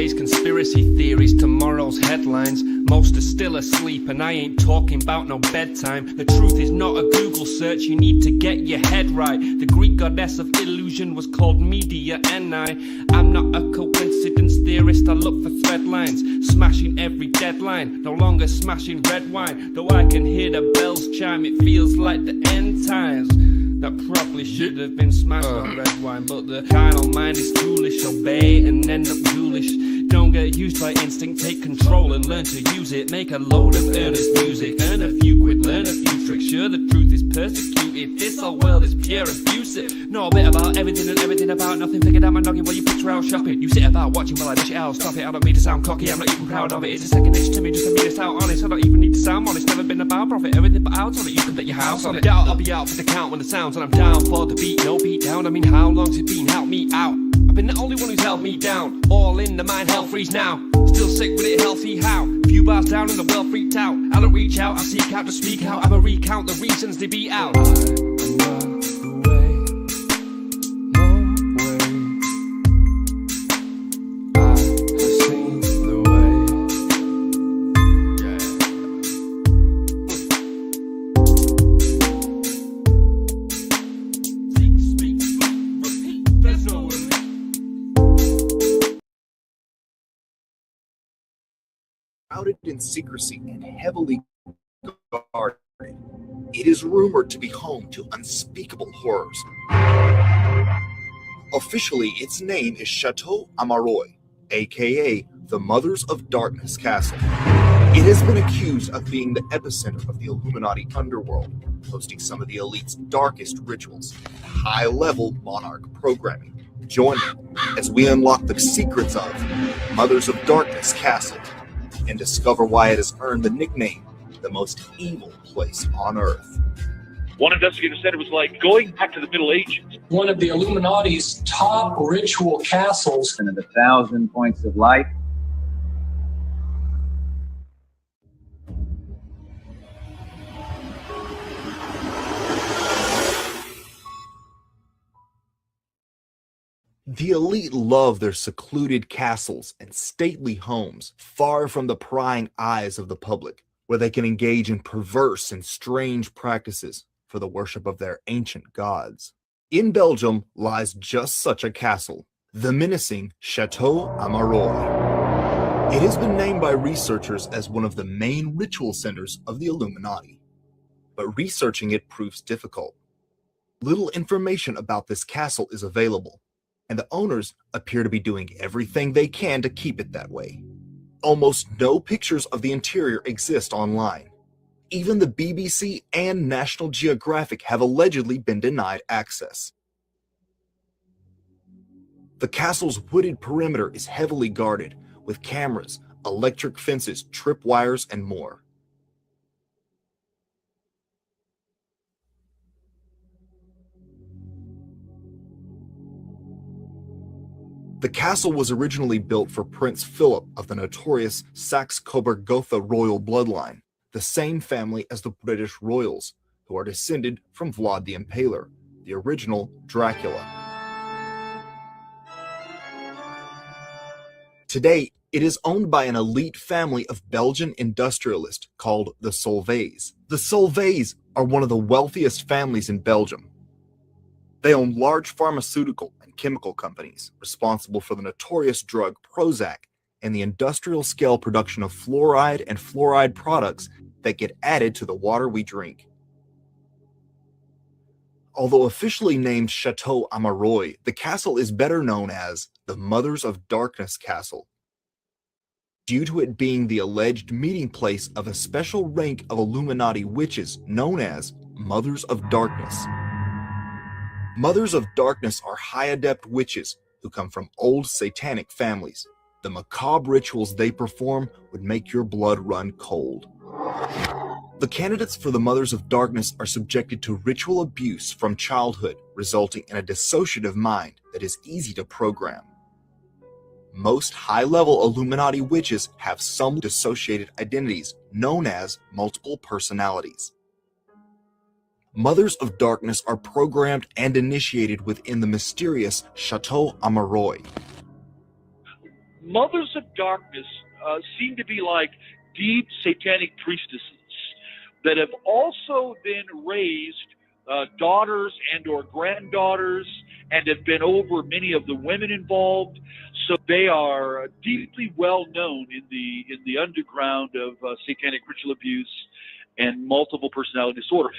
Yesterday's conspiracy theories, tomorrow's headlines. Most are still asleep and I ain't talking about no bedtime. The truth is not a Google search, you need to get your head right. The Greek goddess of illusion was called Media I'm not a coincidence theorist, I look for thread lines. Smashing every deadline, no longer smashing red wine. Though I can hear the bells chime, it feels like the end times. That probably should have been smashed on red wine, but the carnal mind is foolish. Obey and end up ghoulish. Don't get used by instinct, take control and learn to use it. Make a load of earnest music, earn a few quid, learn a few tricks. Sure, the truth is persecuted, this whole world is pure abusive. Know a bit about everything and everything about nothing. Figured out my noggin while you picture out shopping. You sit about watching while I dish it out. Stop it, I don't mean to sound cocky, I'm not even proud of it. It's a second dish to me, just to me it's out honest. I don't even need to sound honest, never been about profit. Everything but out on it, you can bet your house on it. Doubt I'll be out for the count when the sounds, and I'm down for the beat, no beat down. I mean, how long's it been? Help me out. I've been the only one who's held me down. All in the mind, hell freeze now. Still sick with it, healthy how? Few bars down and the well freaked out. I don't reach out, I seek out to speak out. I'ma recount the reasons they beat out. I'm not the way, no way. I have seen the way. Yeah. Seek, speak, repeat. There's no way. Shrouded in secrecy and heavily guarded, it is rumored to be home to unspeakable horrors. Officially, its name is Chateau Marroni, aka the Mothers of Darkness Castle. It has been accused of being the epicenter of the Illuminati underworld, hosting some of the elite's darkest rituals and high-level monarch programming. Join me as we unlock the secrets of Mothers of Darkness Castle and discover why it has earned the nickname the most evil place on Earth. One investigator said it was like going back to the Middle Ages. One of the Illuminati's top ritual castles. And of 1,000 points of light. The elite love their secluded castles and stately homes, far from the prying eyes of the public, where they can engage in perverse and strange practices for the worship of their ancient gods. In Belgium lies just such a castle, the menacing Chateau Marroni. It has been named by researchers as one of the main ritual centers of the Illuminati, but researching it proves difficult. Little information about this castle is available, and the owners appear to be doing everything they can to keep it that way. Almost no pictures of the interior exist online. Even the BBC and National Geographic have allegedly been denied access. The castle's wooded perimeter is heavily guarded, with cameras, electric fences, tripwires, and more. The castle was originally built for Prince Philip of the notorious Saxe-Coburg-Gotha royal bloodline, the same family as the British royals, who are descended from Vlad the Impaler, the original Dracula. Today, it is owned by an elite family of Belgian industrialists called the Solvays. The Solvays are one of the wealthiest families in Belgium. They own large pharmaceutical and chemical companies responsible for the notorious drug Prozac and the industrial-scale production of fluoride and fluoride products that get added to the water we drink. Although officially named Chateau Marroni, the castle is better known as the Mothers of Darkness Castle, due to it being the alleged meeting place of a special rank of Illuminati witches known as Mothers of Darkness. Mothers of Darkness are high-adept witches who come from old satanic families. The macabre rituals they perform would make your blood run cold. The candidates for the Mothers of Darkness are subjected to ritual abuse from childhood, resulting in a dissociative mind that is easy to program. Most high-level Illuminati witches have some dissociated identities known as multiple personalities. Mothers of Darkness are programmed and initiated within the mysterious Chateau Marroni. Mothers of Darkness seem to be like deep satanic priestesses that have also then raised daughters and or granddaughters and have been over many of the women involved. So they are deeply well known in the underground of satanic ritual abuse and multiple personality disorder.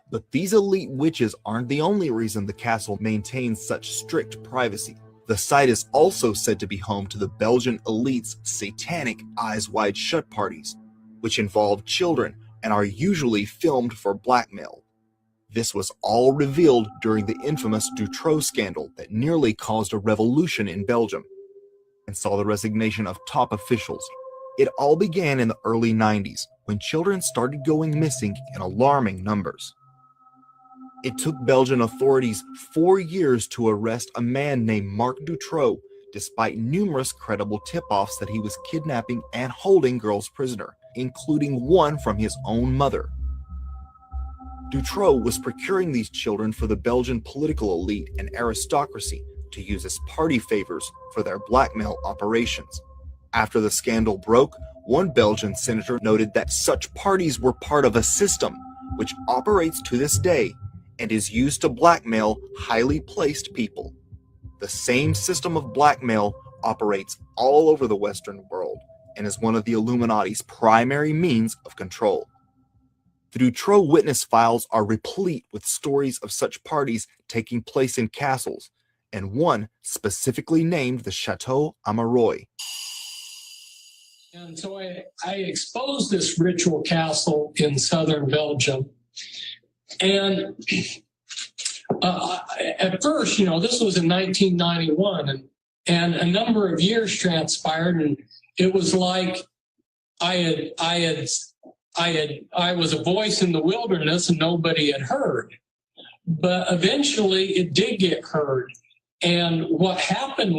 But these elite witches aren't the only reason the castle maintains such strict privacy. The site is also said to be home to the Belgian elite's satanic Eyes Wide Shut parties, which involve children and are usually filmed for blackmail. This was all revealed during the infamous Dutroux scandal that nearly caused a revolution in Belgium and saw the resignation of top officials. It all began in the early 90s when children started going missing in alarming numbers. It took Belgian authorities 4 years to arrest a man named Marc Dutroux, despite numerous credible tip-offs that he was kidnapping and holding girls prisoner, including one from his own mother. Dutroux was procuring these children for the Belgian political elite and aristocracy to use as party favors for their blackmail operations. After the scandal broke, one Belgian senator noted that such parties were part of a system which operates to this day and is used to blackmail highly placed people. The same system of blackmail operates all over the Western world and is one of the Illuminati's primary means of control. The Dutroux witness files are replete with stories of such parties taking place in castles, and one specifically named the Chateau Marroni. And so I exposed this ritual castle in southern Belgium. And at first, this was in 1991, and a number of years transpired, and it was like I was a voice in the wilderness and nobody had heard. But eventually it did get heard. And what happened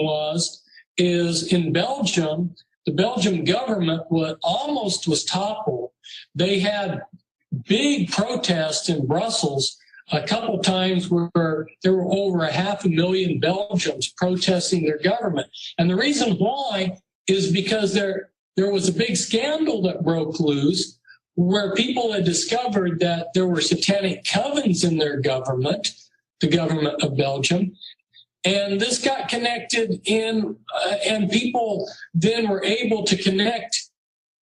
is in Belgium, the Belgian government was toppled. They had big protests in Brussels a couple times where there were over 500,000 Belgians protesting their government. And the reason why is because there was a big scandal that broke loose where people had discovered that there were satanic covens in their government, the government of Belgium. And this got connected in, and people then were able to connect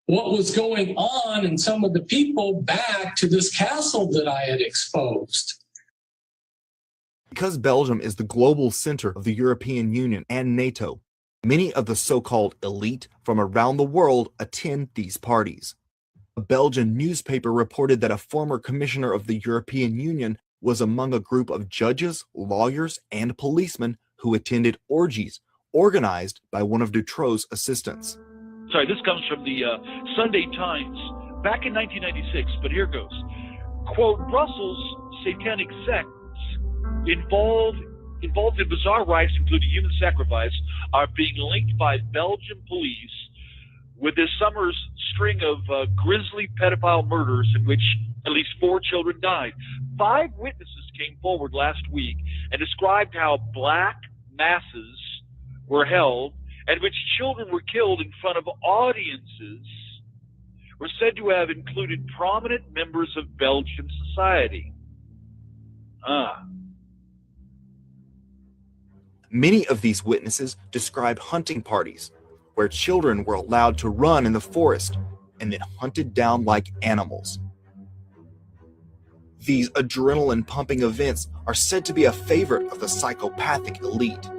what was going on and some of the people back to this castle that I had exposed. Because Belgium is the global center of the European Union and NATO, many of the so-called elite from around the world attend these parties. A Belgian newspaper reported that a former commissioner of the European Union was among a group of judges, lawyers, and policemen who attended orgies organized by one of Dutroux's assistants. Sorry, this comes from the Sunday Times back in 1996, but here goes. Quote, Brussels satanic sects involved in bizarre rites, including human sacrifice, are being linked by Belgian police with this summer's string of grisly pedophile murders in which at least 4 children died. 5 witnesses came forward last week and described how black masses were held and which children were killed in front of audiences were said to have included prominent members of Belgian society. Many of these witnesses describe hunting parties where children were allowed to run in the forest and then hunted down like animals. These adrenaline-pumping events are said to be a favorite of the psychopathic elite.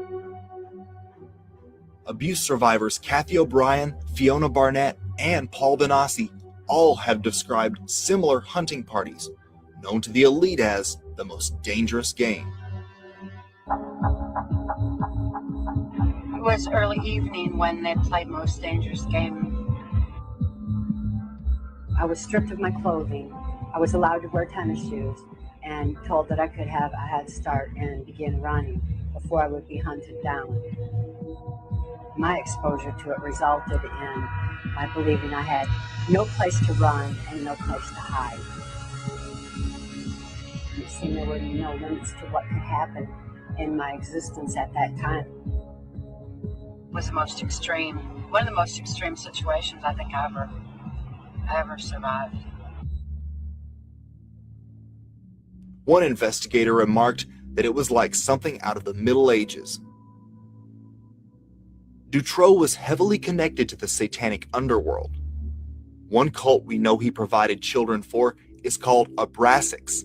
Abuse survivors Kathy O'Brien, Fiona Barnett, and Paul Benassi all have described similar hunting parties, known to the elite as the most dangerous game. It was early evening when they played Most Dangerous Game. I was stripped of my clothing. I was allowed to wear tennis shoes and told that I could have a head start and begin running before I would be hunted down. My exposure to it resulted in my believing I had no place to run and no place to hide. It seemed there were no limits to what could happen in my existence at that time. was the most extreme, one of the most extreme situations I think I ever survived. One investigator remarked that it was like something out of the Middle Ages. Dutroux was heavily connected to the satanic underworld. One cult we know he provided children for is called Abrasax.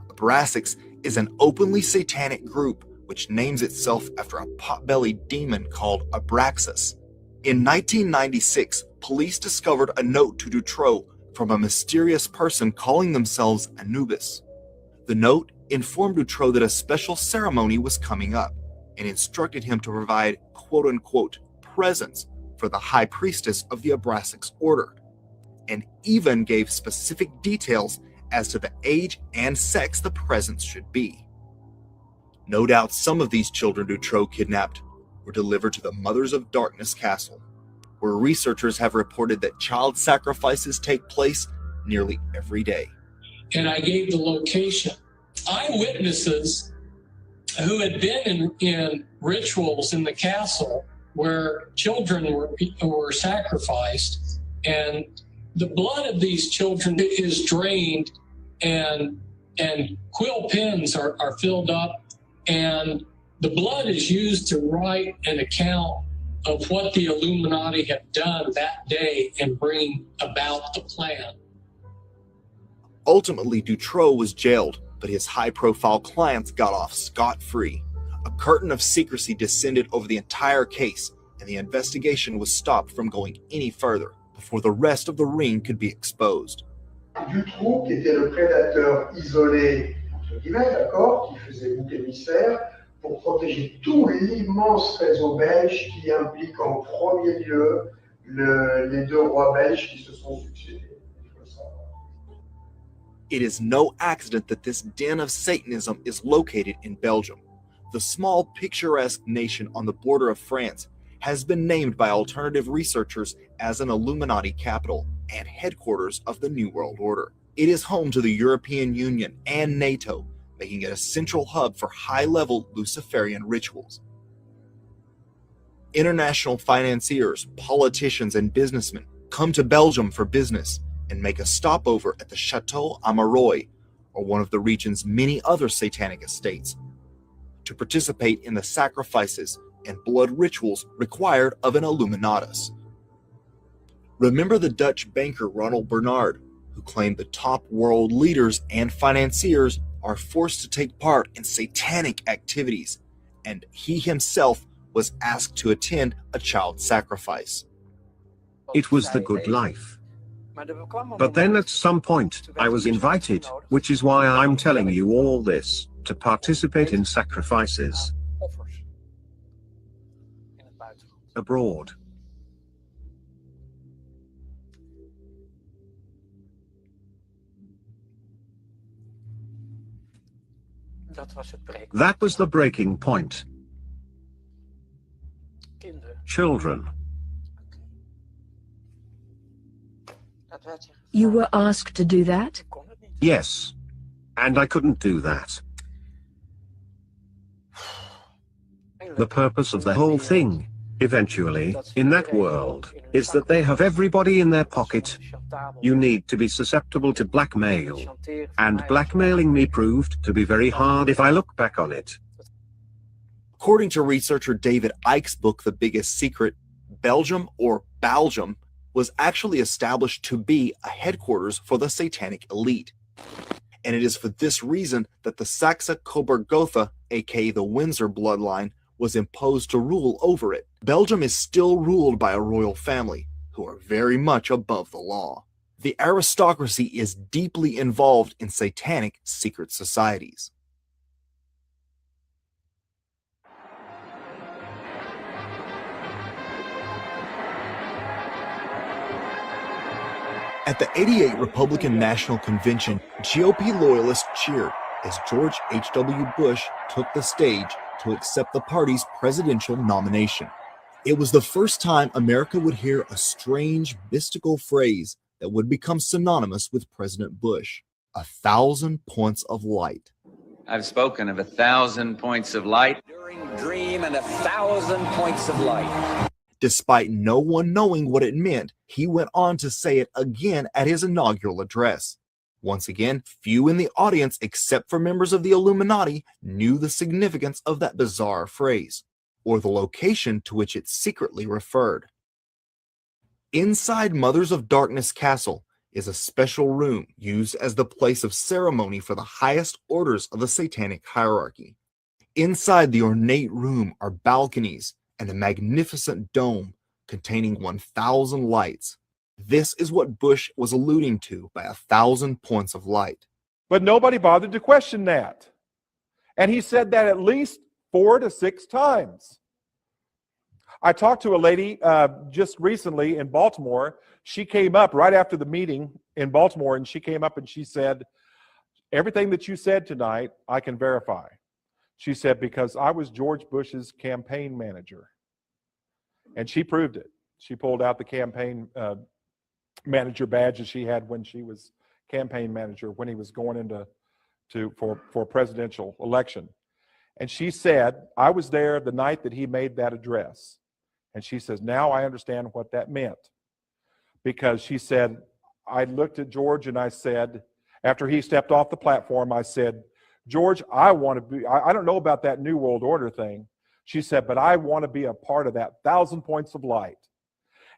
Abrasax is an openly satanic group which names itself after a pot-bellied demon called Abraxas. In 1996, police discovered a note to Dutroux from a mysterious person calling themselves Anubis. The note informed Dutroux that a special ceremony was coming up and instructed him to provide quote-unquote presents for the high priestess of the Abrasax order, and even gave specific details as to the age and sex the presents should be. No doubt some of these children Dutroux kidnapped were delivered to the Mothers of Darkness Castle, where researchers have reported that child sacrifices take place nearly every day. And I gave the location. Eyewitnesses who had been in rituals in the castle where children were sacrificed, and the blood of these children is drained, and quill pens are filled up, and the blood is used to write an account of what the Illuminati have done that day and bring about the plan. Ultimately, Dutroux was jailed, but his high-profile clients got off scot-free. A curtain of secrecy descended over the entire case, and the investigation was stopped from going any further before the rest of the ring could be exposed. Dutroux, qui était le prédateur isolé, entre guillemets, d'accord, qui faisait bouc émissaire pour protéger tout l'immense réseau belge qui implique en premier lieu les deux rois belges qui se sont succédés. It is no accident that this den of Satanism is located in Belgium. The small, picturesque nation on the border of France has been named by alternative researchers as an Illuminati capital and headquarters of the New World Order. It is home to the European Union and NATO, making it a central hub for high-level Luciferian rituals. International financiers, politicians, and businessmen come to Belgium for business and make a stopover at the Chateau Marroni, or one of the region's many other satanic estates, to participate in the sacrifices and blood rituals required of an Illuminatus. Remember the Dutch banker Ronald Bernard, who claimed the top world leaders and financiers are forced to take part in satanic activities, and he himself was asked to attend a child sacrifice. It was the good life. But then at some point, I was invited, which is why I'm telling you all this, to participate in sacrifices abroad. That was the breaking point. Children. You were asked to do that? Yes. And I couldn't do that. The purpose of the whole thing, eventually, in that world, is that they have everybody in their pocket. You need to be susceptible to blackmail. And blackmailing me proved to be very hard if I look back on it. According to researcher David Icke's book, The Biggest Secret, Belgium, or Balgium, was actually established to be a headquarters for the satanic elite. And it is for this reason that the Saxe-Coburg-Gotha, aka the Windsor bloodline, was imposed to rule over it. Belgium is still ruled by a royal family, who are very much above the law. The aristocracy is deeply involved in satanic secret societies. At the '88 Republican National Convention, GOP loyalists cheered as George H.W. Bush took the stage to accept the party's presidential nomination. It was the first time America would hear a strange, mystical phrase that would become synonymous with President Bush: 1,000 points of light. I've spoken of 1,000 points of light. During dream and and 1,000 points of light. Despite no one knowing what it meant, he went on to say it again at his inaugural address. Once again, few in the audience, except for members of the Illuminati, knew the significance of that bizarre phrase, or the location to which it secretly referred. Inside Mothers of Darkness Castle is a special room used as the place of ceremony for the highest orders of the satanic hierarchy. Inside the ornate room are balconies and a magnificent dome containing 1,000 lights. This is what Bush was alluding to by 1,000 points of light. But nobody bothered to question that. And he said that at least 4 to 6 times. I talked to a lady just recently in Baltimore. She came up right after the meeting in Baltimore, and she came up and she said, everything that you said tonight, I can verify. She said, because I was George Bush's campaign manager. And she proved it. She pulled out the campaign manager badge that she had when she was campaign manager, when he was going into for presidential election. And she said, I was there the night that he made that address. And she says, now I understand what that meant. Because she said, I looked at George and I said, after he stepped off the platform, I said, George, I want to be, I don't know about that New World Order thing. She said, but I want to be a part of that 1,000 points of light.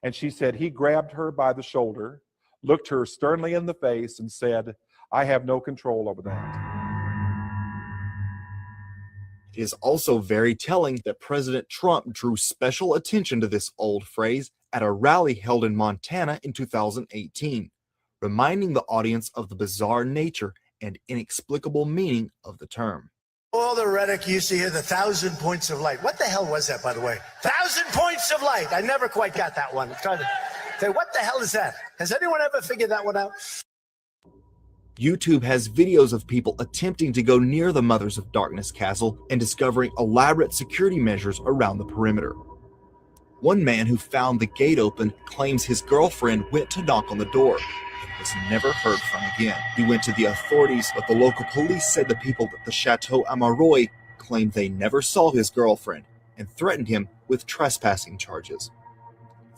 And she said, he grabbed her by the shoulder, looked her sternly in the face and said, I have no control over that. It is also very telling that President Trump drew special attention to this old phrase at a rally held in Montana in 2018, reminding the audience of the bizarre nature and inexplicable meaning of the term. All the rhetoric you see here, the 1,000 points of light. What the hell was that, by the way? 1,000 points of light. I never quite got that one. I'm trying to say, what the hell is that? Has anyone ever figured that one out? YouTube has videos of people attempting to go near the Mothers of Darkness Castle and discovering elaborate security measures around the perimeter. One man who found the gate open claims his girlfriend went to knock on the door and was never heard from again. He went to the authorities, but the local police said the people at the Chateau Marroni claimed they never saw his girlfriend and threatened him with trespassing charges.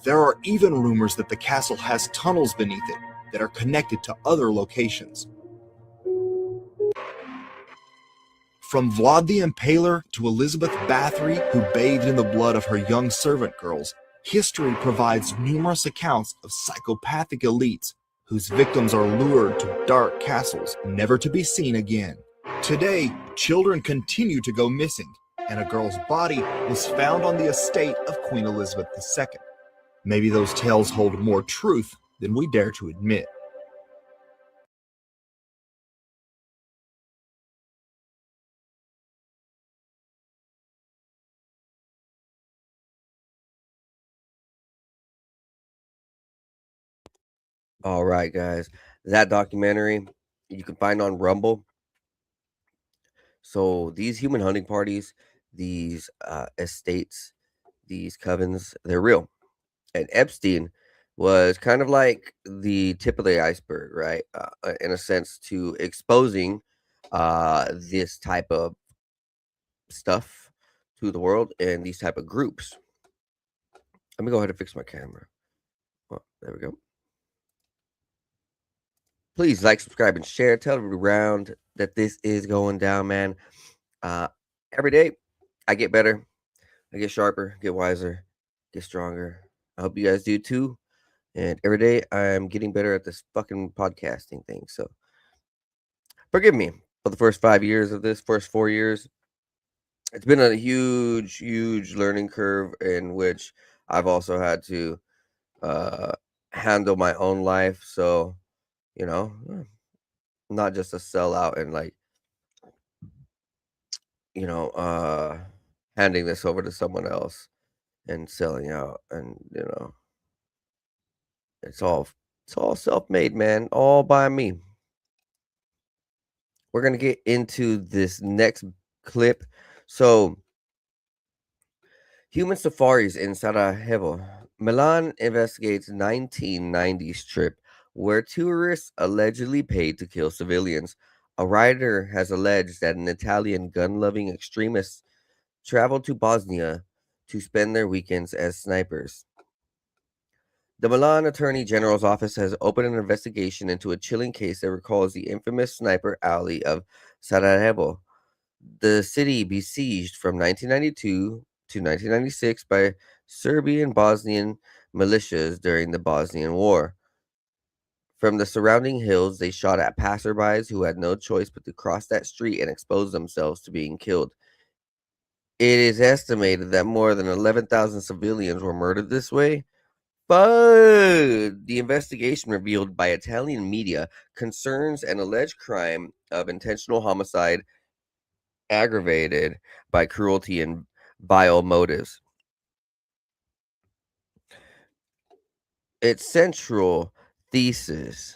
There are even rumors that the castle has tunnels beneath it that are connected to other locations. From Vlad the Impaler to Elizabeth Bathory, who bathed in the blood of her young servant girls, history provides numerous accounts of psychopathic elites whose victims are lured to dark castles, never to be seen again. Today, children continue to go missing, and a girl's body was found on the estate of Queen Elizabeth II. Maybe those tales hold more truth than we dare to admit. All right, guys. That documentary you can find on Rumble. So these human hunting parties, these estates, these covens, they're real. And Epstein was kind of like the tip of the iceberg, right? In a sense, to exposing this type of stuff to the world and these type of groups. Let me go ahead and fix my camera. Oh, there we go. Please like, subscribe, and share. Tell everybody around that this is going down, man. Every day, I get better. I get sharper, get wiser, get stronger. I hope you guys do too. And every day, I'm getting better at this fucking podcasting thing. So forgive me for the first 5 years of this, first 4 years. It's been a huge, huge learning curve in which I've also had to handle my own life. So, you know, not just a sellout and like, you know, handing this over to someone else and selling out. And, you know, it's all self-made, man, all by me. We're going to get into this next clip. So, human safaris in Sarajevo. Milan investigates 1990s trip where tourists allegedly paid to kill civilians. A writer has alleged that an Italian gun-loving extremist traveled to Bosnia to spend their weekends as snipers. The Milan Attorney General's office has opened an investigation into a chilling case that recalls the infamous sniper alley of Sarajevo, the city besieged from 1992 to 1996 by Serbian Bosnian militias during the Bosnian War. From the surrounding hills, they shot at passerbys who had no choice but to cross that street and expose themselves to being killed. It is estimated that more than 11,000 civilians were murdered this way. But the investigation revealed by Italian media concerns an alleged crime of intentional homicide aggravated by cruelty and vile motives. Its central thesis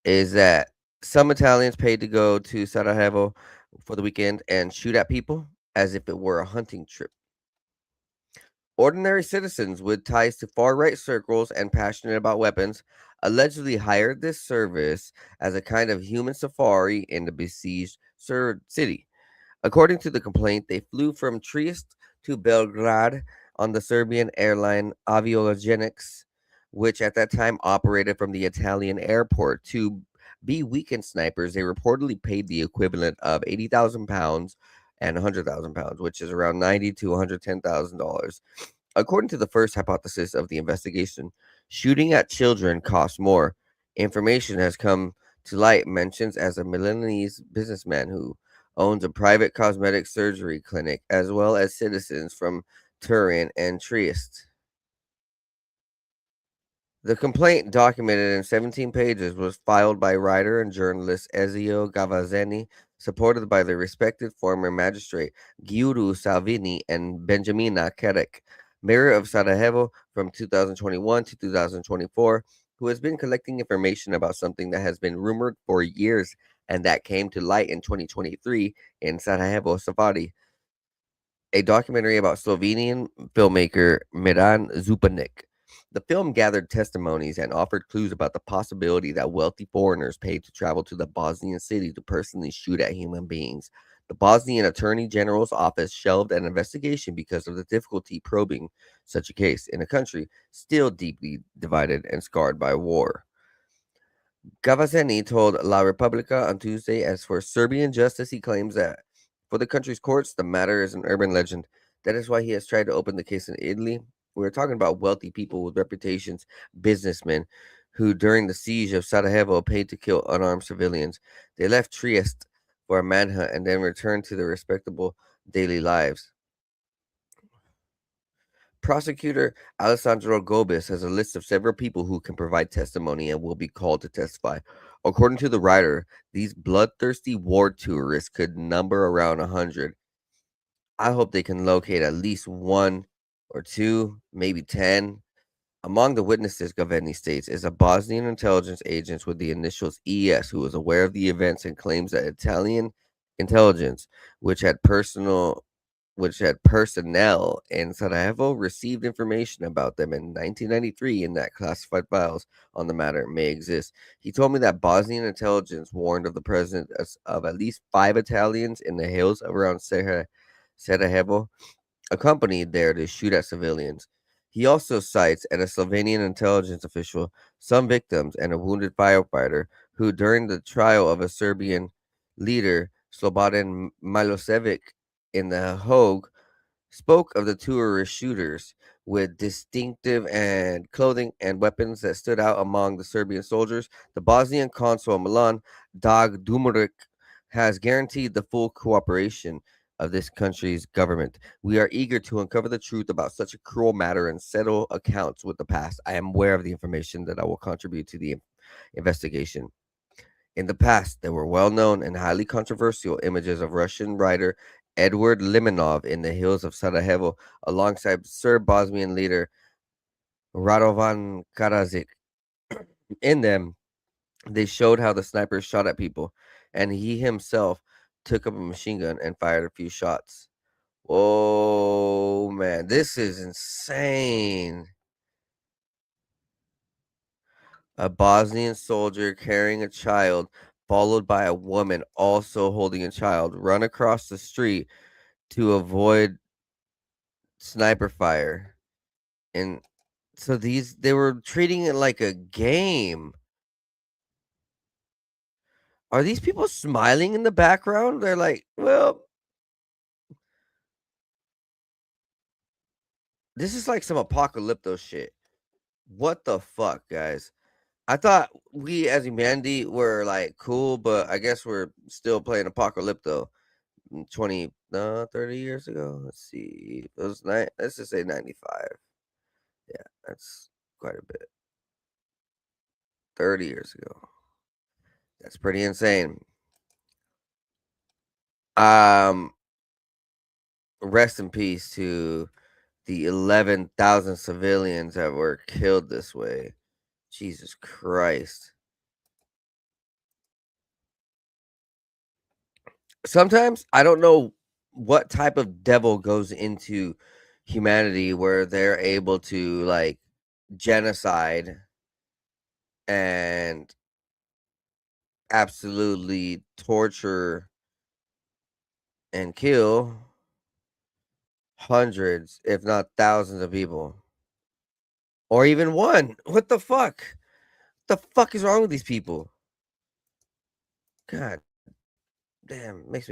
is that some Italians paid to go to Sarajevo for the weekend and shoot at people as if it were a hunting trip. Ordinary citizens with ties to far-right circles and passionate about weapons allegedly hired this service as a kind of human safari in the besieged city. According to the complaint, they flew from Trieste to Belgrade on the Serbian airline Aviogenics, which at that time operated from the Italian airport. To be weekend snipers, they reportedly paid the equivalent of £80,000 and £100,000, which is around $90,000 to $110,000. According to the first hypothesis of the investigation, shooting at children costs more. Information has come to light mentions as a Milanese businessman who owns a private cosmetic surgery clinic, as well as citizens from Turin and Trieste. The complaint, documented in 17 pages, was filed by writer and journalist Ezio Gavazzeni, supported by the respected former magistrate Giuru Salvini and Benjamina Kerek, mayor of Sarajevo from 2021 to 2024, who has been collecting information about something that has been rumored for years and that came to light in 2023 in Sarajevo Safari, a documentary about Slovenian filmmaker Miran Zupanik. The film gathered testimonies and offered clues about the possibility that wealthy foreigners paid to travel to the Bosnian city to personally shoot at human beings. The Bosnian Attorney General's office shelved an investigation because of the difficulty probing such a case in a country still deeply divided and scarred by war. Gavazzeni told La Repubblica on Tuesday, as for Serbian justice, he claims that for the country's courts, the matter is an urban legend. That is why he has tried to open the case in Italy. We're talking about wealthy people with reputations, businessmen, who during the siege of Sarajevo paid to kill unarmed civilians. They left Trieste for a manhunt and then returned to their respectable daily lives. Prosecutor Alessandro Gobis has a list of several people who can provide testimony and will be called to testify. According to the writer, these bloodthirsty war tourists could number around 100. I hope they can locate at least one or two, maybe 10. Among the witnesses, Gaveni states, is a Bosnian intelligence agent with the initials ES who was aware of the events and claims that Italian intelligence, which had personnel in Sarajevo, received information about them in 1993 and that classified files on the matter may exist. He told me that Bosnian intelligence warned of the presence of at least 5 Italians in the hills around Sarajevo, accompanied there to shoot at civilians. He also cites, and a Slovenian intelligence official, some victims and a wounded firefighter who, during the trial of a Serbian leader, Slobodan Milosevic, in The Hague, spoke of the tourist shooters with distinctive and clothing and weapons that stood out among the Serbian soldiers. The Bosnian consul in Milan, Dag Dumuric, has guaranteed the full cooperation of this country's government. We are eager to uncover the truth about such a cruel matter and settle accounts with the past. I am aware of the information that I will contribute to the investigation. In the past, there were well-known and highly controversial images of Russian writer Edward Limonov in the hills of Sarajevo alongside Serb-Bosnian leader Radovan Karadzic. In them, they showed how the snipers shot at people, and he himself took up a machine gun and fired a few shots. Oh, man, this is insane. A Bosnian soldier carrying a child, followed by a woman also holding a child, run across the street to avoid sniper fire. And so they were treating it like a game. Are these people smiling in the background? They're like, well, this is like some apocalypto shit. What the fuck, guys? I thought we as humanity were like cool, but I guess we're still playing apocalypto 30 years ago. Let's see. It was let's just say 95. Yeah, that's quite a bit. 30 years ago. That's pretty insane. Rest in peace to the 11,000 civilians that were killed this way. Jesus Christ. Sometimes I don't know what type of devil goes into humanity where they're able to like genocide and absolutely torture and kill hundreds, if not thousands of people. Or even one. What the fuck? The fuck is wrong with these people? God damn, makes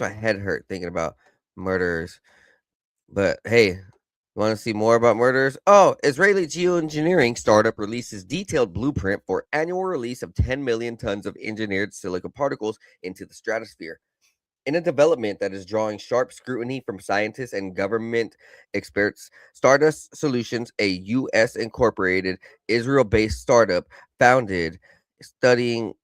my head hurt thinking about murderers. But hey, want to see more about murderers? Oh, Israeli geoengineering startup releases detailed blueprint for annual release of 10 million tons of engineered silica particles into the stratosphere. In a development that is drawing sharp scrutiny from scientists and government experts, Stardust Solutions, a U.S. incorporated Israel-based startup founded studying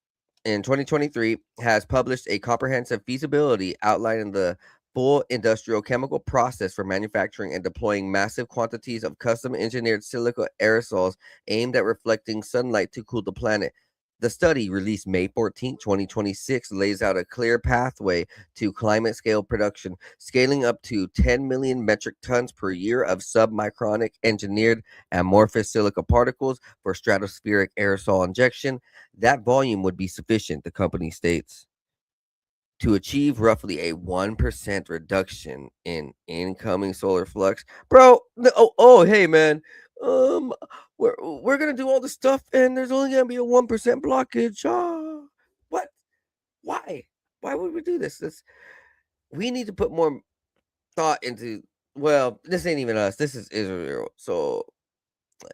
in 2023, has published a comprehensive feasibility outlining the full industrial chemical process for manufacturing and deploying massive quantities of custom engineered silica aerosols aimed at reflecting sunlight to cool the planet. The study, released May 14, 2026, lays out a clear pathway to climate scale production, scaling up to 10 million metric tons per year of submicronic engineered amorphous silica particles for stratospheric aerosol injection. That volume would be sufficient, the company states, to achieve roughly a 1% reduction in incoming solar flux. Bro, hey man, we're gonna do all this stuff and there's only gonna be a 1% blockage. What? Why? Why would we do this? We need to put more thought into. Well, this ain't even us. This is Israel. So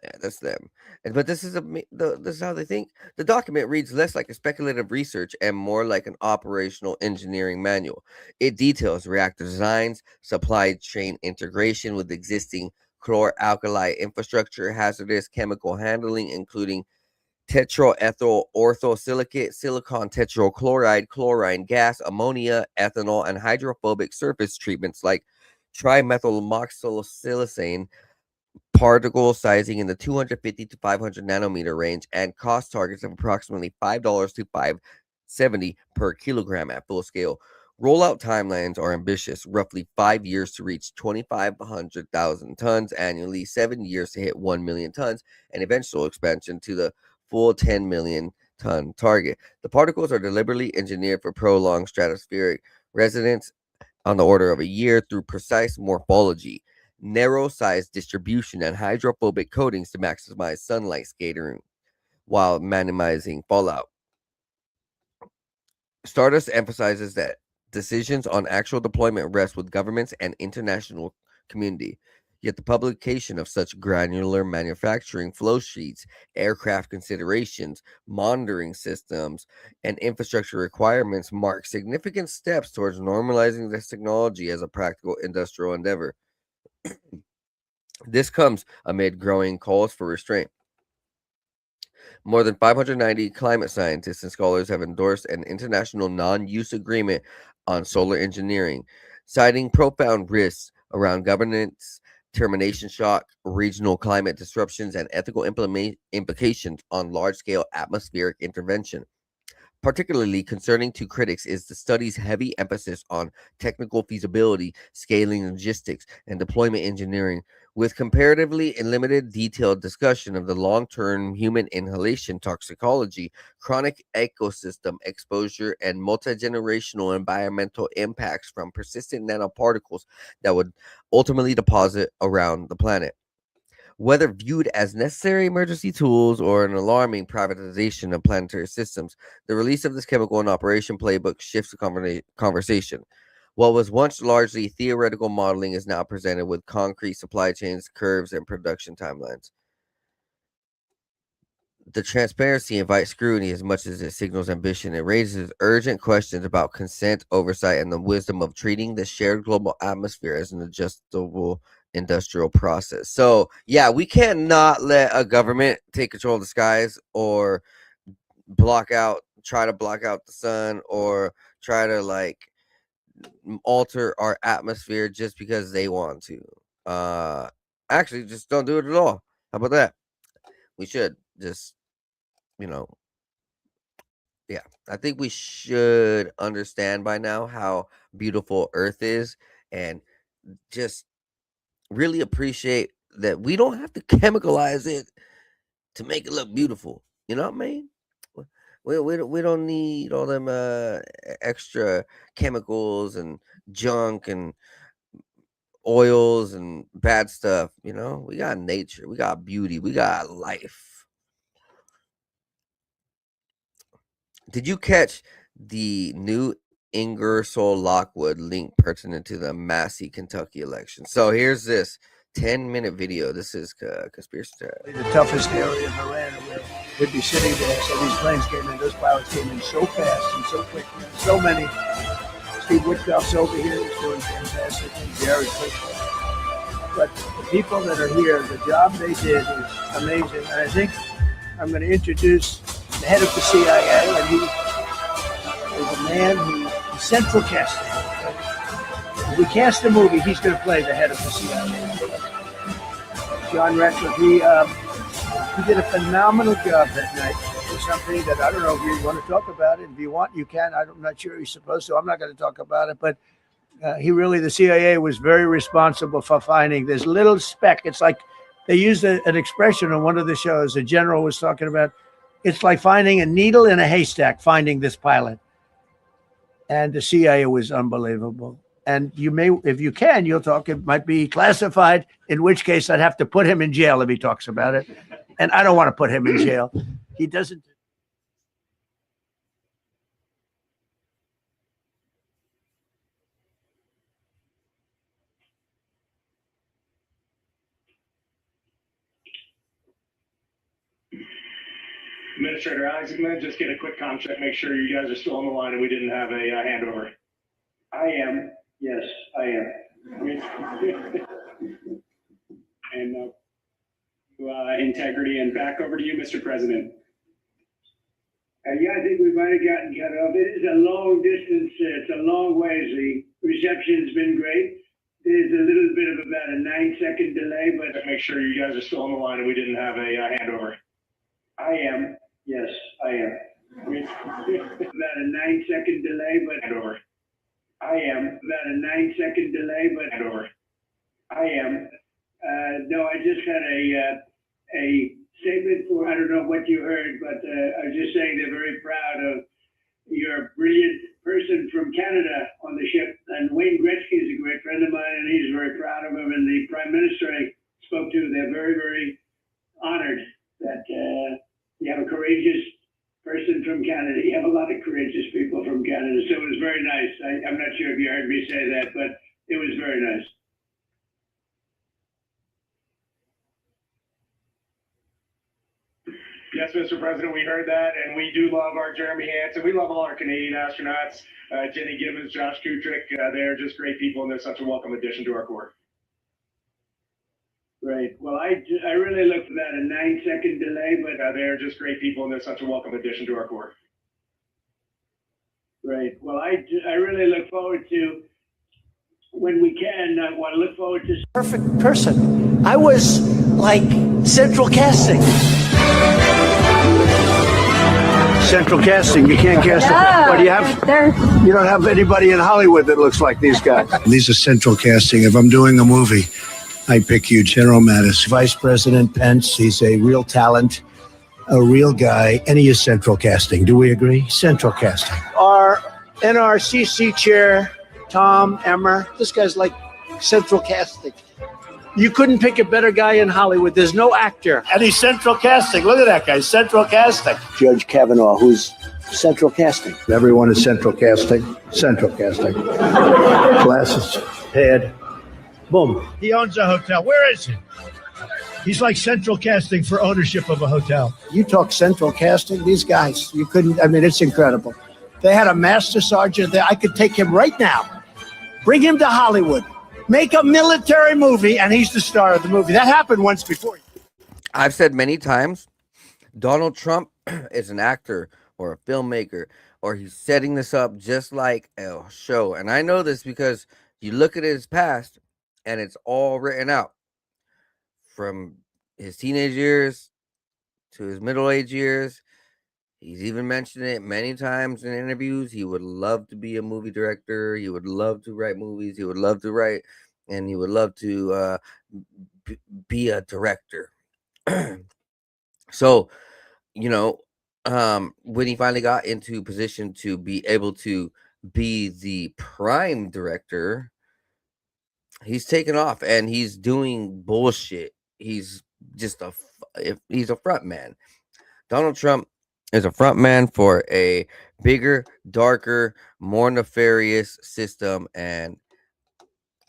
yeah, that's them. But this is this is how they think. The document reads less like a speculative research and more like an operational engineering manual. It details reactor designs, supply chain integration with existing chlor-alkali infrastructure, hazardous chemical handling, including tetraethyl orthosilicate, silicon tetrachloride, chlorine gas, ammonia, ethanol, and hydrophobic surface treatments like trimethylmoxysilicane, particle sizing in the 250 to 500 nanometer range, and cost targets of approximately $5 to $5.70 per kilogram at full scale. Rollout timelines are ambitious, roughly 5 years to reach 2,500,000 tons annually, 7 years to hit 1 million tons, and eventual expansion to the full 10 million ton target. The particles are deliberately engineered for prolonged stratospheric residence on the order of a year through precise morphology, narrow size distribution, and hydrophobic coatings to maximize sunlight scattering while minimizing fallout. Stardust emphasizes that decisions on actual deployment rest with governments and international community. Yet the publication of such granular manufacturing flow sheets, aircraft considerations, monitoring systems, and infrastructure requirements mark significant steps towards normalizing this technology as a practical industrial endeavor. This comes amid growing calls for restraint. More than 590 climate scientists and scholars have endorsed an international non-use agreement on solar engineering, citing profound risks around governance, termination shock, regional climate disruptions, and ethical implications on large-scale atmospheric intervention. Particularly concerning to critics is the study's heavy emphasis on technical feasibility, scaling logistics, and deployment engineering, with comparatively limited detailed discussion of the long-term human inhalation toxicology, chronic ecosystem exposure, and multi-generational environmental impacts from persistent nanoparticles that would ultimately deposit around the planet. Whether viewed as necessary emergency tools or an alarming privatization of planetary systems, the release of this chemical and operation playbook shifts the conversation. What was once largely theoretical modeling is now presented with concrete supply chains, curves, and production timelines. The transparency invites scrutiny as much as it signals ambition. It raises urgent questions about consent, oversight, and the wisdom of treating the shared global atmosphere as an adjustable industrial process. So, yeah, we cannot let a government take control of the skies or try to block out the sun or try to alter our atmosphere just because they want to. Actually, just don't do it at all. How about that? We should just, yeah, I think we should understand by now how beautiful Earth is and just really appreciate that we don't have to chemicalize it to make it look beautiful. You know what I mean? We don't need all them extra chemicals and junk and oils and bad stuff. We got nature, we got beauty, we got life. Did you catch the new Ingersoll Lockwood link pertinent to the Massey, Kentucky election? So here's this 10-minute video. This is conspiracy time. The toughest area of Iran where we'd be sitting there. So these planes came in, those pilots came in so fast and so quick. So many. Steve Witkoff's over here is doing fantastic. And Jared Kushner. But the people that are here, the job they did is amazing. And I think I'm going to introduce the head of the CIA, and he is a man who is central casting. If we cast a movie, he's going to play the head of the CIA. John Ratcliffe, he did a phenomenal job that night. It's something that I don't know if you want to talk about it. If you want, you can. I'm not sure he's supposed to. I'm not going to talk about it, but the CIA was very responsible for finding this little speck. It's like they used an expression on one of the shows. The general was talking about, it's like finding a needle in a haystack, finding this pilot. And the CIA was unbelievable. And you may, if you can, you'll talk, it might be classified, in which case I'd have to put him in jail if he talks about it. And I don't want to put him in jail. He doesn't. Administrator Isaacman, just get a quick comm check, make sure you guys are still on the line and we didn't have a handover. I am. Yes, I am. And integrity, and back over to you, Mr. President. Yeah, I think we might have gotten cut off. It is a long distance. It's a long ways. The reception's been great. There's a little bit of about a 9-second delay, but make sure you guys are still on the line and we didn't have a handover. I am. Yes, I am. About a 9-second delay, but handover. I am. About a 9-second delay, but handover. I am. No, I just had a statement for, I don't know what you heard, but I was just saying they're very proud of your brilliant person from Canada on the ship. And Wayne Gretzky is a great friend of mine, and he's very proud of him. And the Prime Minister I spoke to, they're very, very honored that you have a courageous person from Canada. You have a lot of courageous people from Canada. So it was very nice. I'm not sure if you heard me say that, but it was very nice. Yes, Mr. President, we heard that, and we do love our Jeremy Hansen. We love all our Canadian astronauts, Jenny Gibbons, Josh Kutrick. They're just great people, and they're such a welcome addition to our Corps. Right. Well, I really look for that, a 9-second delay, but they're just great people, and they're such a welcome addition to our Corps. Right. Well, I really look forward to, when we can, I want to look forward to... Perfect person. I was like central casting. Central casting. You can't cast them. What do you have? You don't have anybody in Hollywood that looks like these guys. These are central casting. If I'm doing a movie, I pick you, General Mattis. Vice President Pence, he's a real talent, a real guy, and he is central casting. Do we agree? Central casting. Our NRCC chair, Tom Emmer, this guy's like central casting. You couldn't pick a better guy in Hollywood. There's no actor. And he's central casting. Look at that guy, central casting. Judge Kavanaugh, who's central casting. Everyone is central casting. Central casting. Glasses, head, boom. He owns a hotel. Where is he? He's like central casting for ownership of a hotel. You talk central casting, these guys, you couldn't, I mean, it's incredible. They had a master sergeant there. I could take him right now, bring him to Hollywood, make a military movie, and he's the star of the movie. That happened once before. I've said many times, Donald Trump is an actor or a filmmaker, or he's setting this up just like a show. And I know this because you look at his past and it's all written out. From his teenage years to his middle-aged years. He's even mentioned it many times in interviews. He would love to be a movie director. He would love to write movies. He would love to write, and he would love to be a director. So, you know, when he finally got into position to be able to be the prime director, he's taken off and he's doing bullshit. He's just he's a front man. Donald Trump is a front man for a bigger, darker, more nefarious system. And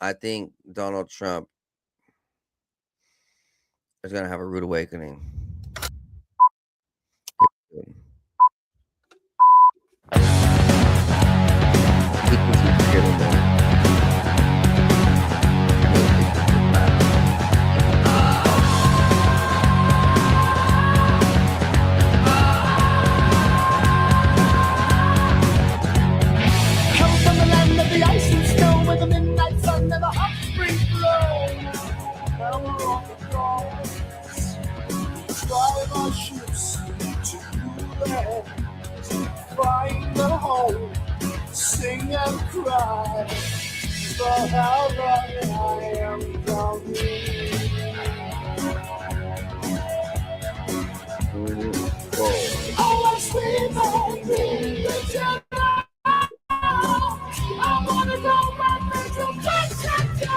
I think Donald Trump is going to have a rude awakening. The ice and snow with the midnight sun and the hot spring glow. Now we're on the cross. Drive our ships to land. Find a home. Sing and cry. For how long I am gone. Oh, I sleep on the I wanna go back to Mexico.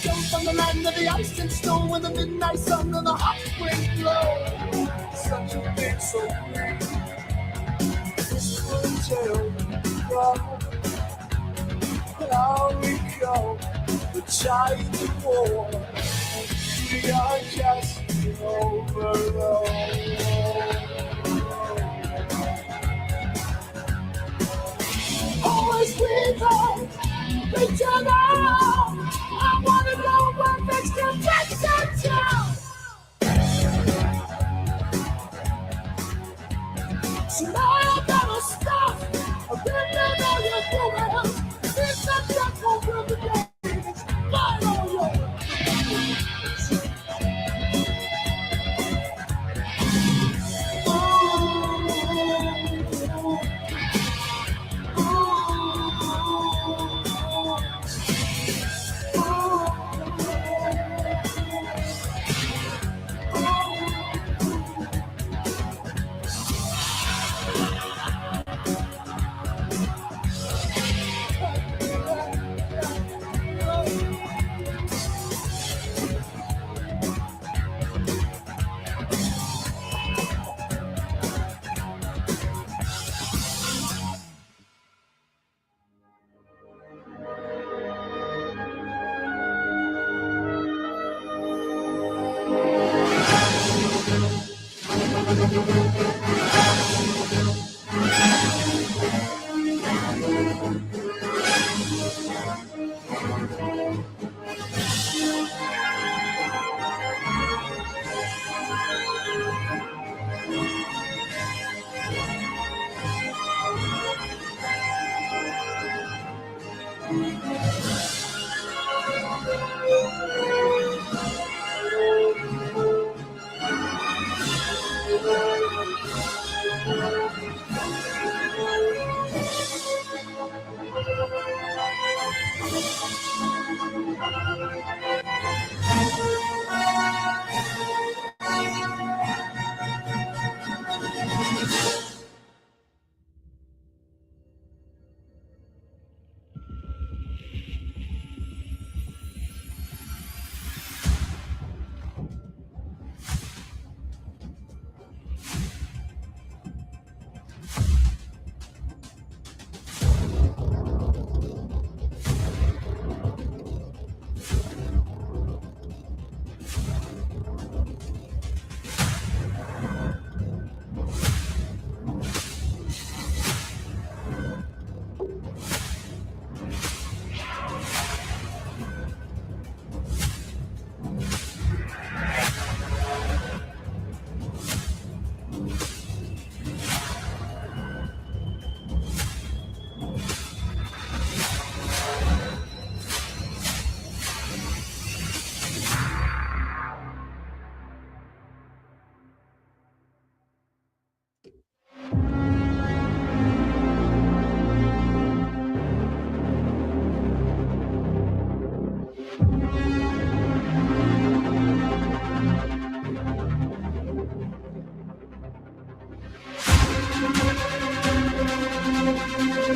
Come from the land of the ice and snow with the midnight sun and the hot spring glow. Such a thing so great. How we go, the tide of war, we are just overload. Always with us, return out. I wanna know what makes the best town. So now I gotta stop. I've been there all your programs. It's not just over the day. It's fine all your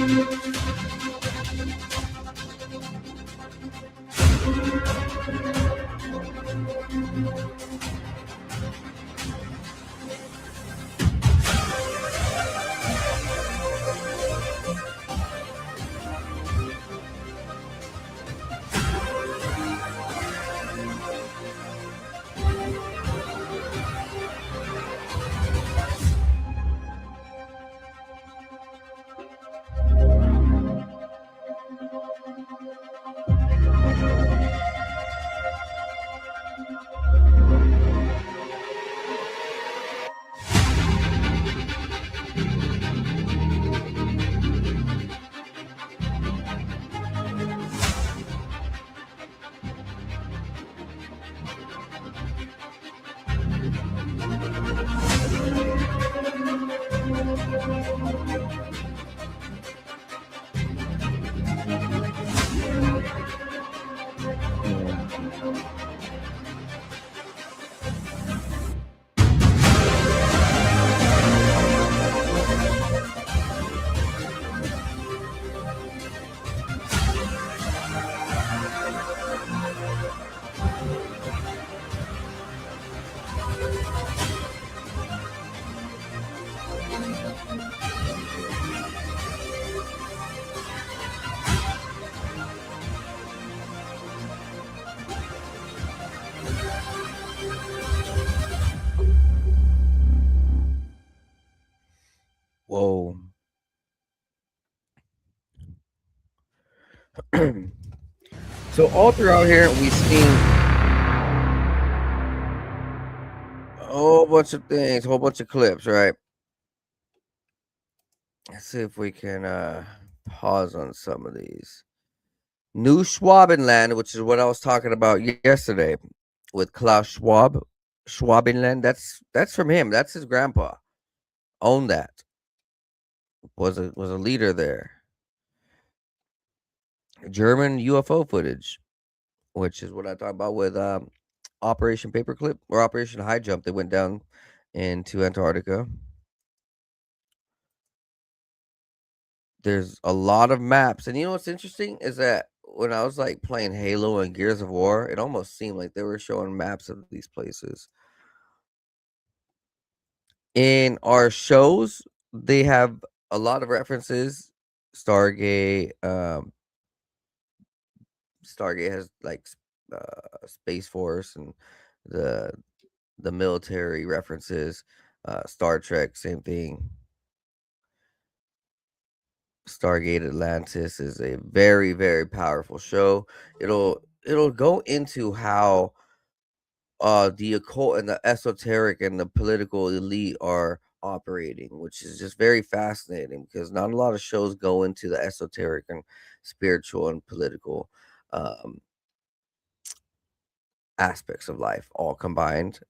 Whoa. So all throughout here, we've seen a whole bunch of things, a whole bunch of clips, right? Let's see if we can pause on some of these. New Schwabenland, which is what I was talking about yesterday with Klaus Schwab. Schwabenland, that's from him. That's his grandpa. Owned that. Was a leader there. German UFO footage, which is what I talked about with Operation Paperclip or Operation High Jump. They went down into Antarctica. There's a lot of maps, and you know what's interesting is that when I was like playing Halo and Gears of War, it almost seemed like they were showing maps of these places. In our shows, they have a lot of references. Stargate, Stargate has like Space Force and the military references. Star Trek, same thing. Stargate Atlantis is a very, very powerful show. It'll go into how the occult and the esoteric and the political elite are operating, which is just very fascinating because not a lot of shows go into the esoteric and spiritual and political aspects of life all combined.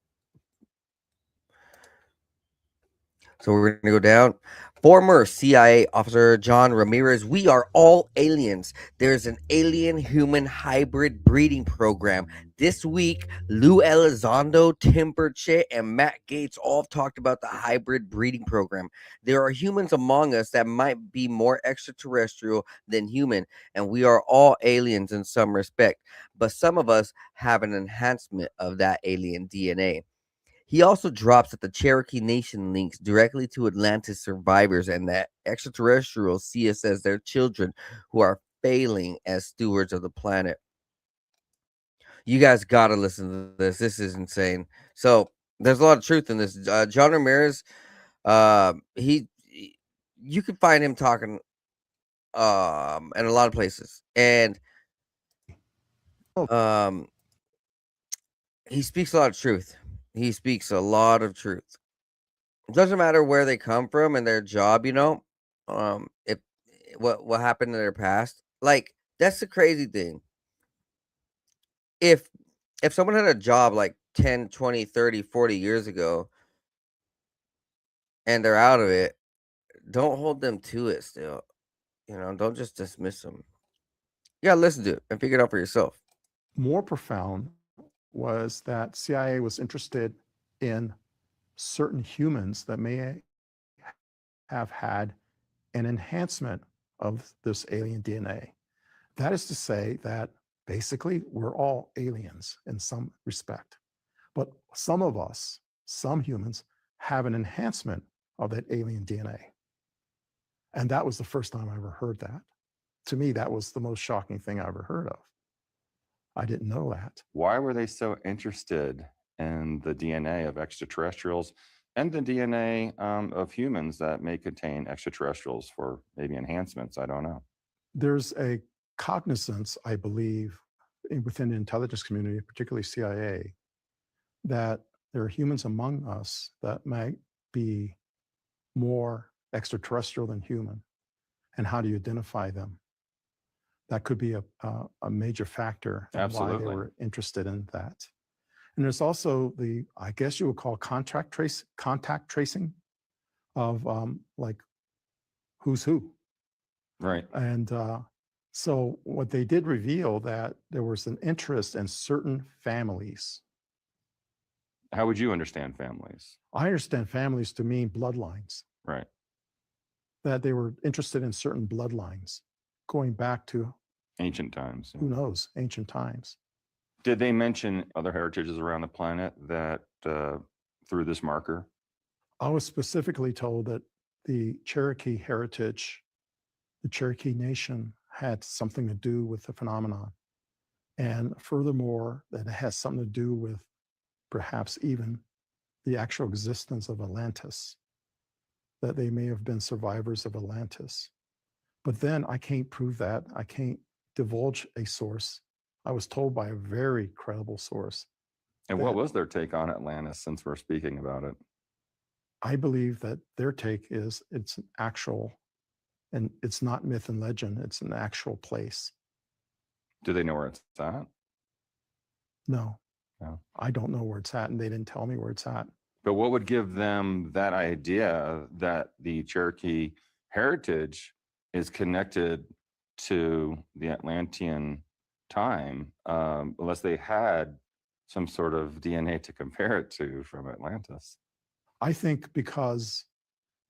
So we're going to go down. Former CIA officer John Ramirez, we are all aliens. There's an alien-human hybrid breeding program. This week, Lou Elizondo, Tim Burchett, and Matt Gaetz all talked about the hybrid breeding program. There are humans among us that might be more extraterrestrial than human, and we are all aliens in some respect. But some of us have an enhancement of that alien DNA. He also drops that the Cherokee Nation links directly to Atlantis survivors and that extraterrestrials see us as their children who are failing as stewards of the planet. You guys got to listen to this. This is insane. So there's a lot of truth in this. John Ramirez, you can find him talking in a lot of places. And he speaks a lot of truth. He speaks a lot of truth. It doesn't matter where they come from and their job, you know, if what happened in their past. Like, that's the crazy thing. If someone had a job like 10, 20, 30, 40 years ago and they're out of it, don't hold them to it still. You know, don't just dismiss them. You gotta listen to it and figure it out for yourself. More profound was that CIA was interested in certain humans that may have had an enhancement of this alien DNA. That is to say that basically we're all aliens in some respect. But some of us, some humans, have an enhancement of that alien DNA. And that was the first time I ever heard that. To me, that was the most shocking thing I ever heard of. I didn't know that. Why were they so interested in the DNA of extraterrestrials and the DNA of humans that may contain extraterrestrials for maybe enhancements? I don't know. There's a cognizance, I believe, within the intelligence community, particularly CIA, that there are humans among us that might be more extraterrestrial than human. And how do you identify them? That could be a major factor in why they were interested in that. And there's also the, I guess you would call contact tracing of like who's who. Right. And so what they did reveal that there was an interest in certain families. How would you understand families? I understand families to mean bloodlines. Right. That they were interested in certain bloodlines going back to ancient times. Who knows, ancient times. Did they mention other heritages around the planet that through this marker? I was specifically told that the Cherokee heritage, the Cherokee Nation, had something to do with the phenomenon. And furthermore, that it has something to do with perhaps even the actual existence of Atlantis, that they may have been survivors of Atlantis. But then I can't prove that. I can't divulge a source. I was told by a very credible source. And what was their take on Atlantis, since we're speaking about it? I believe that their take is it's an actual, and it's not myth and legend, it's an actual place. Do they know where it's at? No. No. I don't know where it's at, and they didn't tell me where it's at. But what would give them that idea that the Cherokee heritage is connected to the Atlantean time, unless they had some sort of DNA to compare it to from Atlantis? I think because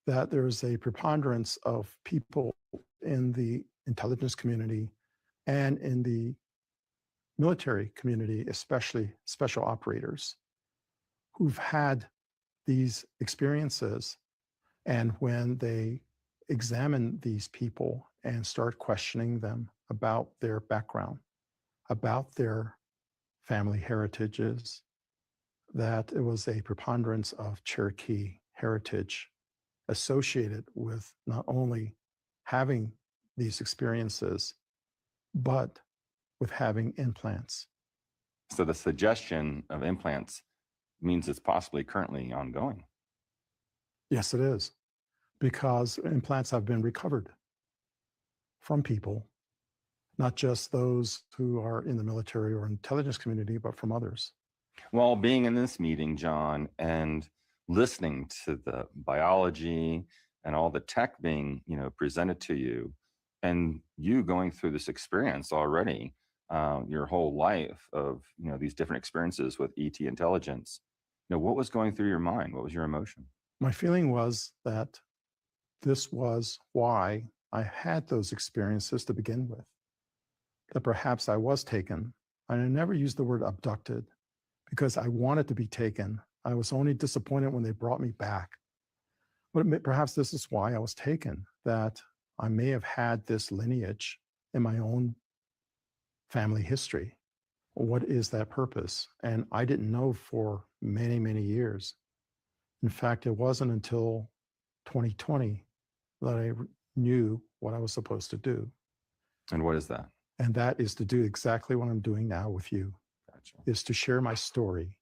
that there's a preponderance of people in the intelligence community and in the military community, especially special operators, who've had these experiences. And when they examine these people and start questioning them about their background, about their family heritages, that it was a preponderance of Cherokee heritage associated with not only having these experiences, but with having implants. So the suggestion of implants means it's possibly currently ongoing. Yes, it is, because implants have been recovered from people, not just those who are in the military or intelligence community, but from others. Well, being in this meeting, John, and listening to the biology and all the tech being, presented to you, and you going through this experience already, your whole life of, these different experiences with ET intelligence, what was going through your mind? What was your emotion? My feeling was that this was why I had those experiences to begin with, that perhaps I was taken. And I never used the word abducted because I wanted to be taken. I was only disappointed when they brought me back. But perhaps this is why I was taken, that I may have had this lineage in my own family history. What is that purpose? And I didn't know for many, many years. In fact, it wasn't until 2020 that I knew what I was supposed to do. And what is that? And that is to do exactly what I'm doing now with you. Gotcha. Is to share my story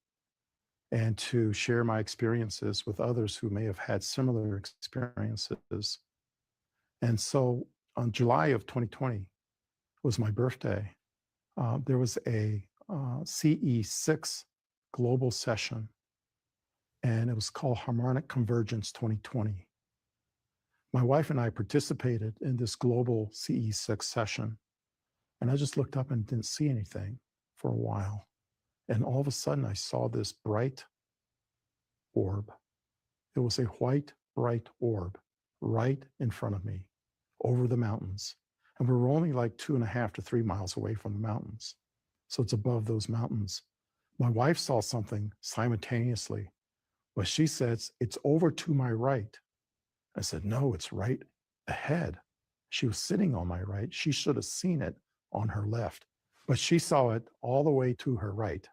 and to share my experiences with others who may have had similar experiences. And so on July of 2020 was my birthday. There was a CE6 global session, and it was called Harmonic Convergence 2020. My wife and I participated in this global CE6 session, and I just looked up and didn't see anything for a while. And all of a sudden, I saw this bright orb. It was a white, bright orb right in front of me, over the mountains. And we were only like 2.5 to 3 miles away from the mountains. So it's above those mountains. My wife saw something simultaneously. Well, she says, it's over to my right. I said, no, it's right ahead. She was sitting on my right. She should have seen it on her left, but she saw it all the way to her right.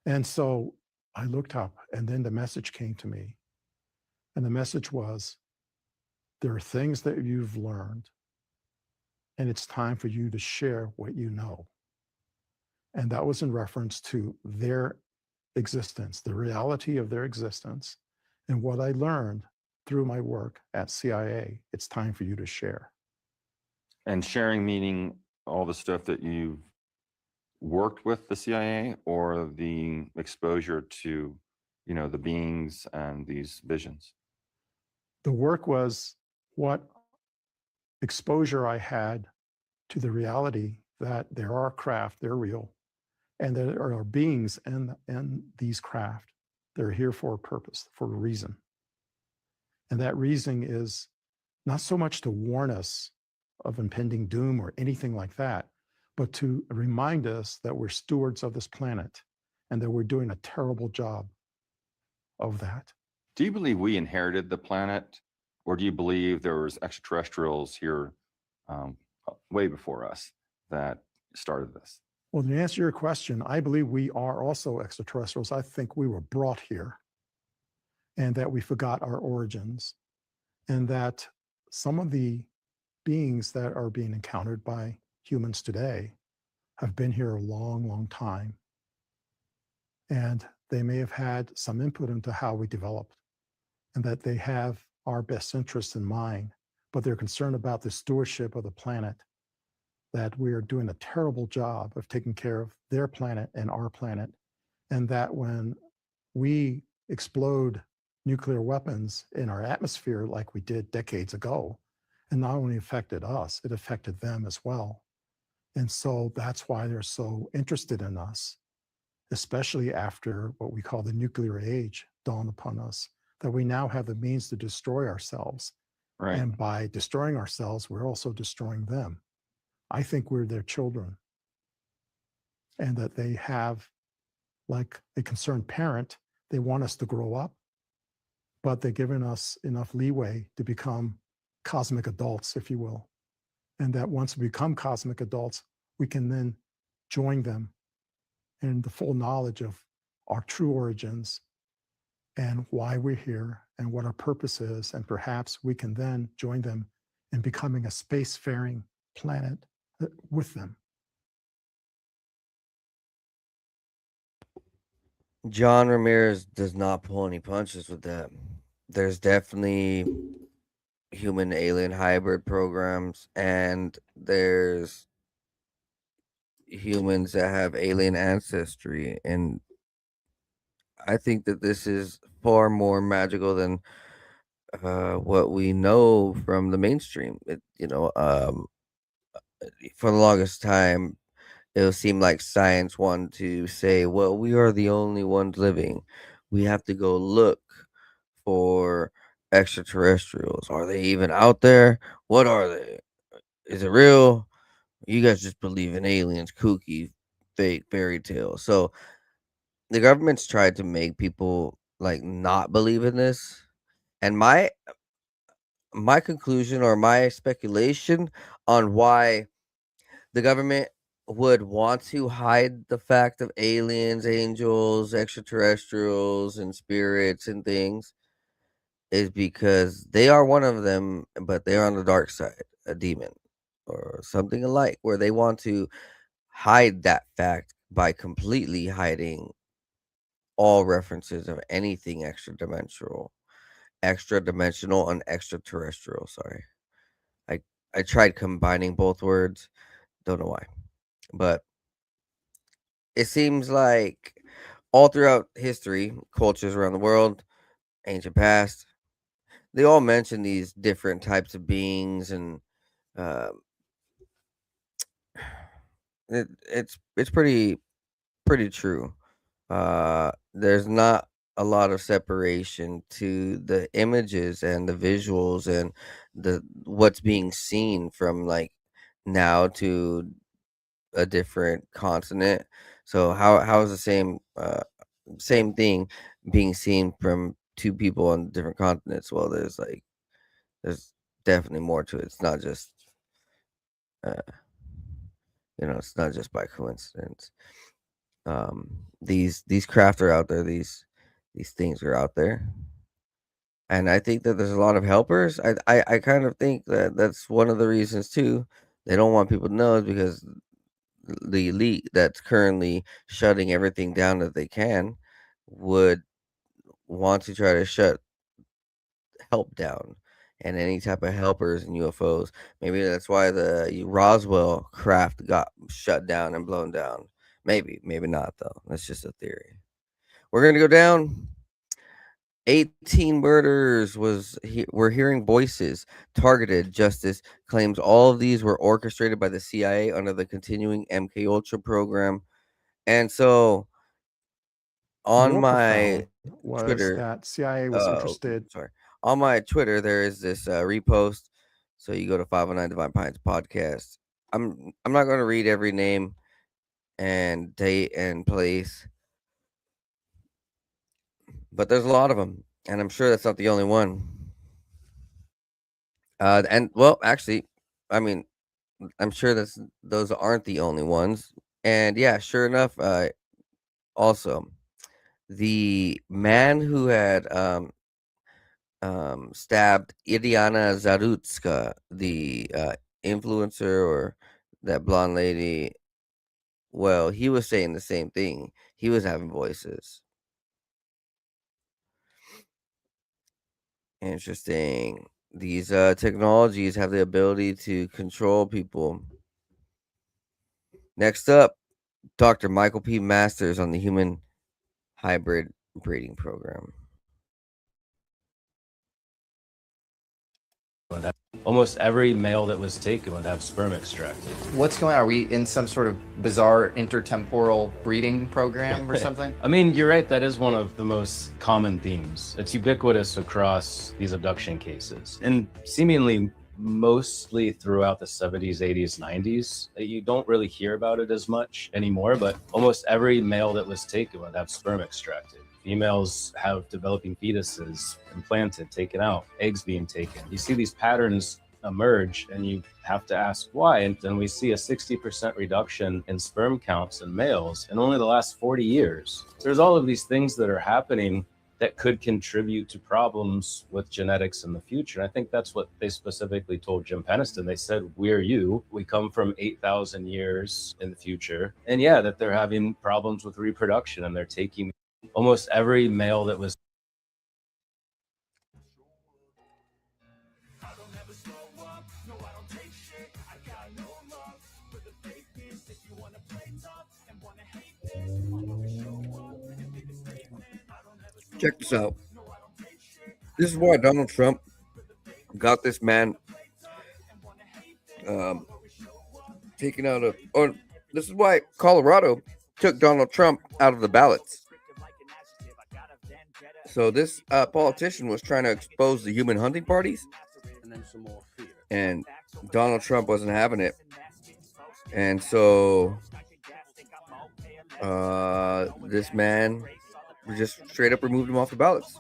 And so I looked up, and then the message came to me. And the message was, there are things that you've learned, and it's time for you to share what you know. And that was in reference to their existence, the reality of their existence, and what I learned through my work at CIA. It's time for you to share. And sharing meaning all the stuff that you've worked with the CIA, or the exposure to, the beings and these visions? The work was what exposure I had to the reality that there are craft, they're real, and there are beings in these craft. They're here for a purpose, for a reason. And that reason is not so much to warn us of impending doom or anything like that, but to remind us that we're stewards of this planet and that we're doing a terrible job of that. Do you believe we inherited the planet, or do you believe there was extraterrestrials here way before us that started this? Well, to answer your question, I believe we are also extraterrestrials. I think we were brought here and that we forgot our origins, and that some of the beings that are being encountered by humans today have been here a long, long time. And they may have had some input into how we developed, and that they have our best interests in mind, but they're concerned about the stewardship of the planet, that we are doing a terrible job of taking care of their planet and our planet, and that when we explode nuclear weapons in our atmosphere like we did decades ago, and not only affected us, it affected them as well. And so that's why they're so interested in us, especially after what we call the nuclear age dawned upon us, that we now have the means to destroy ourselves. Right. And by destroying ourselves, we're also destroying them. I think we're their children, and that they have, like a concerned parent, they want us to grow up, but they're giving us enough leeway to become cosmic adults, if you will. And that once we become cosmic adults, we can then join them in the full knowledge of our true origins and why we're here and what our purpose is. And perhaps we can then join them in becoming a spacefaring planet with them. John Ramirez does not pull any punches with that. There's definitely human alien hybrid programs, and there's humans that have alien ancestry, and I think that this is far more magical than what we know from the mainstream. For the longest time, it seemed like science wanted to say, well, we are the only ones living. We have to go look for extraterrestrials. Are they even out there? What are they? Is it real? You guys just believe in aliens, kooky, fake fairy tales. So the government's tried to make people like not believe in this. And my conclusion, or my speculation on why the government would want to hide the fact of aliens, angels, extraterrestrials, and spirits and things is because they are one of them, but they're on the dark side, a demon or something alike, where they want to hide that fact by completely hiding all references of anything extra dimensional and extraterrestrial. Sorry. I tried combining both words. Don't know why. But it seems like all throughout history, cultures around the world, ancient past, they all mention these different types of beings, and it's pretty true. There's not a lot of separation to the images and the visuals and the what's being seen from like now to a different continent. So how is the same thing being seen from two people on different continents? Well, there's definitely more to it. It's not just uh, it's not just by coincidence. These craft are out there. These things are out there, and I think that there's a lot of helpers. I kind of think that that's one of the reasons too. They don't want people to know is because the elite that's currently shutting everything down that they can would want to try to shut help down and any type of helpers and UFOs. Maybe that's why the Roswell craft got shut down and blown down. Maybe not though. That's just a theory. We're gonna go down. 18 murders we're hearing voices. Targeted Justice claims all of these were orchestrated by the CIA under the continuing MK Ultra program. And so on More my profound was Twitter, that CIA was interested. sorry, on my Twitter there is this repost. So you go to 509 Divine Pines podcast. I'm not going to read every name and date and place, but there's a lot of them, and I'm sure that's not the only one. And well, actually, I mean, I'm sure those aren't the only ones. And yeah, sure enough, also the man who had stabbed Iriana Zarutska, the influencer or that blonde lady. Well, he was saying the same thing. He was having voices. Interesting. These technologies have the ability to control people. Next up, Dr. Michael P. Masters on the human hybrid breeding program. Almost every male that was taken would have sperm extracted. What's going on? Are we in some sort of bizarre intertemporal breeding program or something? I mean, you're right. That is one of the most common themes. It's ubiquitous across these abduction cases. And seemingly mostly throughout the 70s, 80s, 90s. You don't really hear about it as much anymore, but almost every male that was taken would have sperm extracted. Females have developing fetuses implanted, taken out, eggs being taken. You see these patterns emerge and you have to ask why. And then we see a 60% reduction in sperm counts in males in only the last 40 years. There's all of these things that are happening that could contribute to problems with genetics in the future. And I think that's what they specifically told Jim Peniston. They said, we're you. We come from 8,000 years in the future. And yeah, that they're having problems with reproduction and they're taking almost every male that was Check this out. This is why Donald Trump got this man taken out of, or this is why Colorado took Donald Trump out of the ballots. So this politician was trying to expose the human hunting parties, and Donald Trump wasn't having it. And so this man just straight up removed him off the ballots.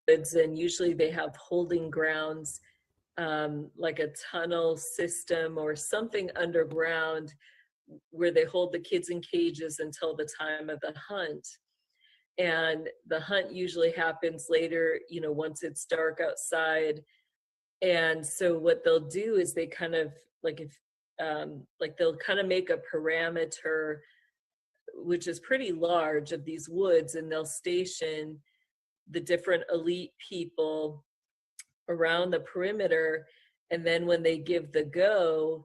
And usually they have holding grounds, like a tunnel system or something underground where they hold the kids in cages until the time of the hunt. And the hunt usually happens later, once it's dark outside, And so what they'll do is they kind of like if like they'll kind of make a parameter which is pretty large of these woods, and they'll station the different elite people around the perimeter. And then when they give the go,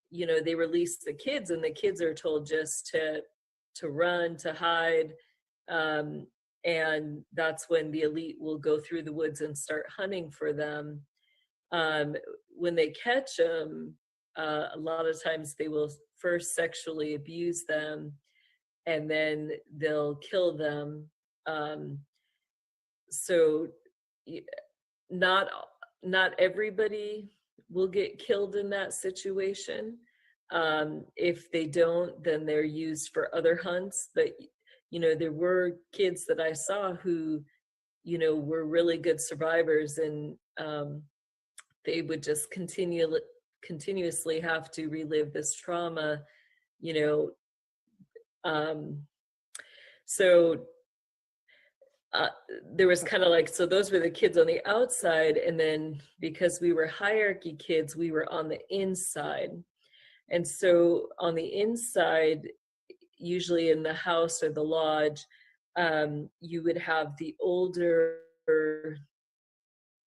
you know, they release the kids, and the kids are told just to run, to hide. And that's when the elite will go through the woods and start hunting for them. When they catch them, a lot of times they will first sexually abuse them, and then they'll kill them. So not everybody will get killed in that situation. If they don't, then they're used for other hunts. But, you know, there were kids that I saw who, you know, were really good survivors, and they would just continuously have to relive this trauma, you know. So there was kind of like, so those were the kids on the outside, and then because we were hierarchy kids, we were on the inside. And so on the inside, usually in the house or the lodge, you would have the older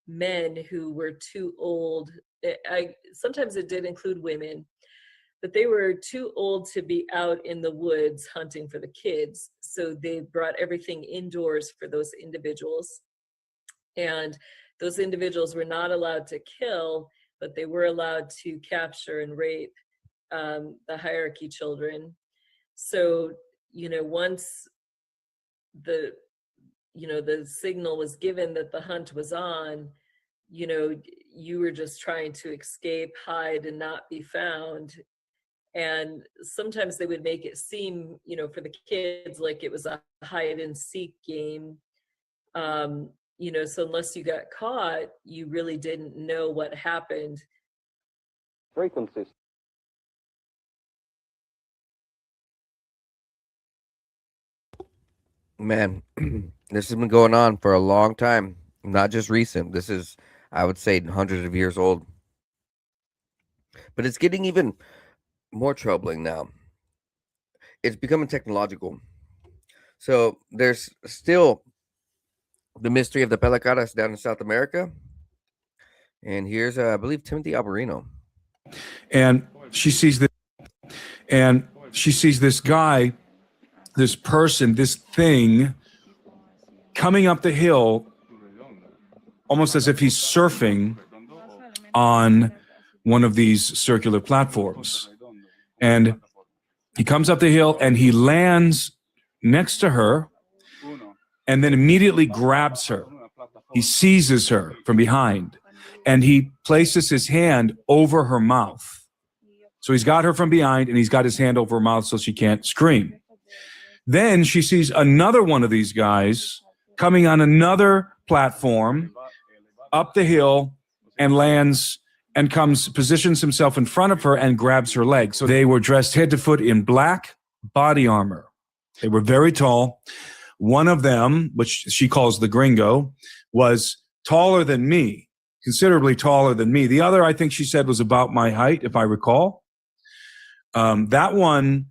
men who were too old. Sometimes it did include women, but they were too old to be out in the woods hunting for the kids. So they brought everything indoors for those individuals. And those individuals were not allowed to kill, but they were allowed to capture and rape the hierarchy children. So, you know, once the signal was given that the hunt was on, you know, you were just trying to escape, hide, and not be found. And sometimes they would make it seem, you know, for the kids like it was a hide and seek game. You know, so unless you got caught, you really didn't know what happened. Very consistent. Man, this has been going on for a long time, not just recent. This is, I would say, hundreds of years old. But it's getting even more troubling now. It's becoming technological. So there's still the mystery of the pelacaras down in South America. And here's, I believe, Timothy Alberino. And she sees this guy, this person, this thing coming up the hill, almost as if he's surfing on one of these circular platforms. And he comes up the hill and he lands next to her and then immediately grabs her. He seizes her from behind and he places his hand over her mouth. So he's got her from behind and he's got his hand over her mouth so she can't scream. Then she sees another one of these guys coming on another platform up the hill and lands and positions himself in front of her and grabs her leg. So they were dressed head to foot in black body armor. They were very tall. One of them, which she calls the gringo, was taller than me, considerably taller than me. The other, I think she said, was about my height, if I recall. That one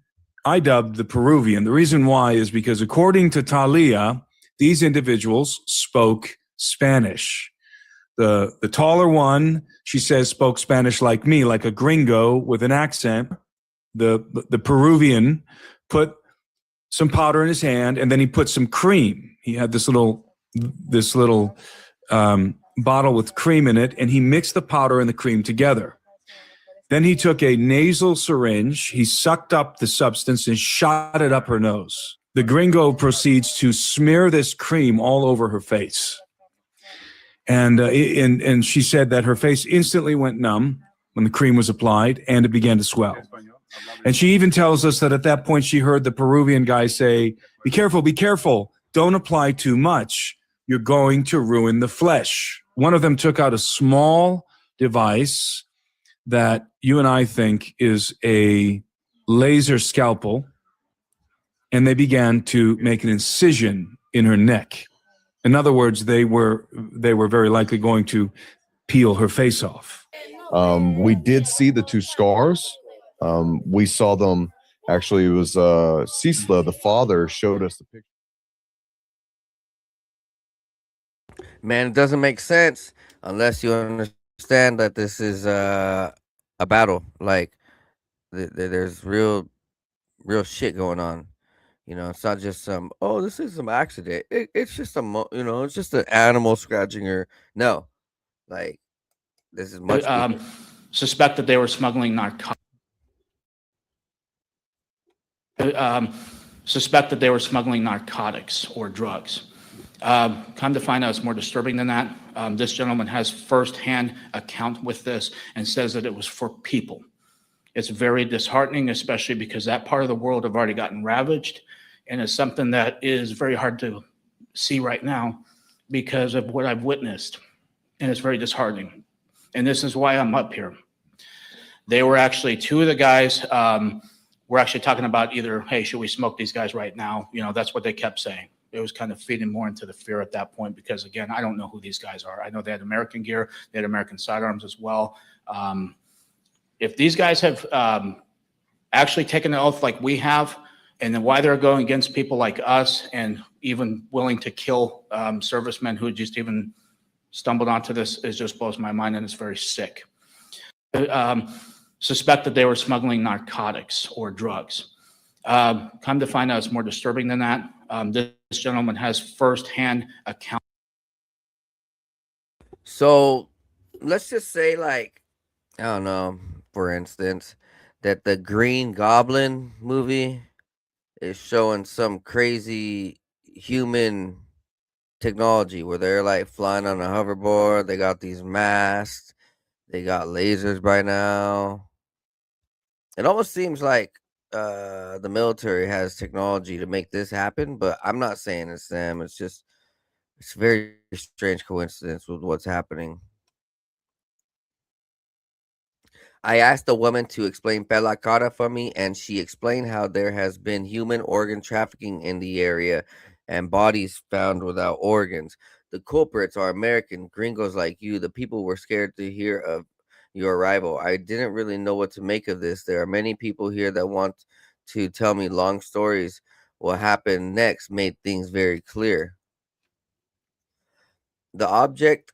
I dubbed the Peruvian. The reason why is because according to Talia, these individuals spoke Spanish. The taller one, she says, spoke Spanish like me, like a gringo with an accent. The Peruvian put some powder in his hand, and then he put some cream. He had this little bottle with cream in it, and he mixed the powder and the cream together. Then he took a nasal syringe, he sucked up the substance and shot it up her nose. The gringo proceeds to smear this cream all over her face. And she said that her face instantly went numb when the cream was applied, and it began to swell. And she even tells us that at that point she heard the Peruvian guy say, be careful, don't apply too much. You're going to ruin the flesh. One of them took out a small device that you and I think is a laser scalpel, and they began to make an incision in her neck. In other words, they were very likely going to peel her face off. We did see the two scars. We saw them. Actually, it was Cisla, the father, showed us the picture. Man, it doesn't make sense unless you understand that this is a battle. Like there's real shit going on. You know, it's not just some. Oh, this is some accident. It's just it's just an animal scratching her. No, like this is much bigger. Suspect that they were smuggling narcotics. Suspect that they were smuggling narcotics or drugs. Come to find out, it's more disturbing than that. This gentleman has firsthand account with this and says that it was for people. It's very disheartening, especially because that part of the world have already gotten ravaged, and it's something that is very hard to see right now because of what I've witnessed, and it's very disheartening. And this is why I'm up here. They were actually, two of the guys were actually talking about either, hey, should we smoke these guys right now? You know, that's what they kept saying. It was kind of feeding more into the fear at that point because, again, I don't know who these guys are. I know they had American gear. They had American sidearms as well. If these guys have actually taken an oath like we have, and then why they're going against people like us and even willing to kill servicemen who just even stumbled onto this, it just blows my mind, and it's very sick. Suspect that they were smuggling narcotics or drugs. Come to find out, it's more disturbing than that. This gentleman has firsthand account. So let's just say, like, I don't know, for instance, that the Green Goblin movie is showing some crazy human technology where they're like flying on a hoverboard. They got these masks. They got lasers by now. It almost seems like the military has technology to make this happen, but I'm not saying it's them. It's a very strange coincidence with what's happening. I asked the woman to explain Pela Cara for me, and she explained how there has been human organ trafficking in the area and bodies found without organs. The culprits are American gringos like you. The people were scared to hear of your arrival. I didn't really know what to make of this. There are many people here that want to tell me long stories. What happened next made things very clear. The object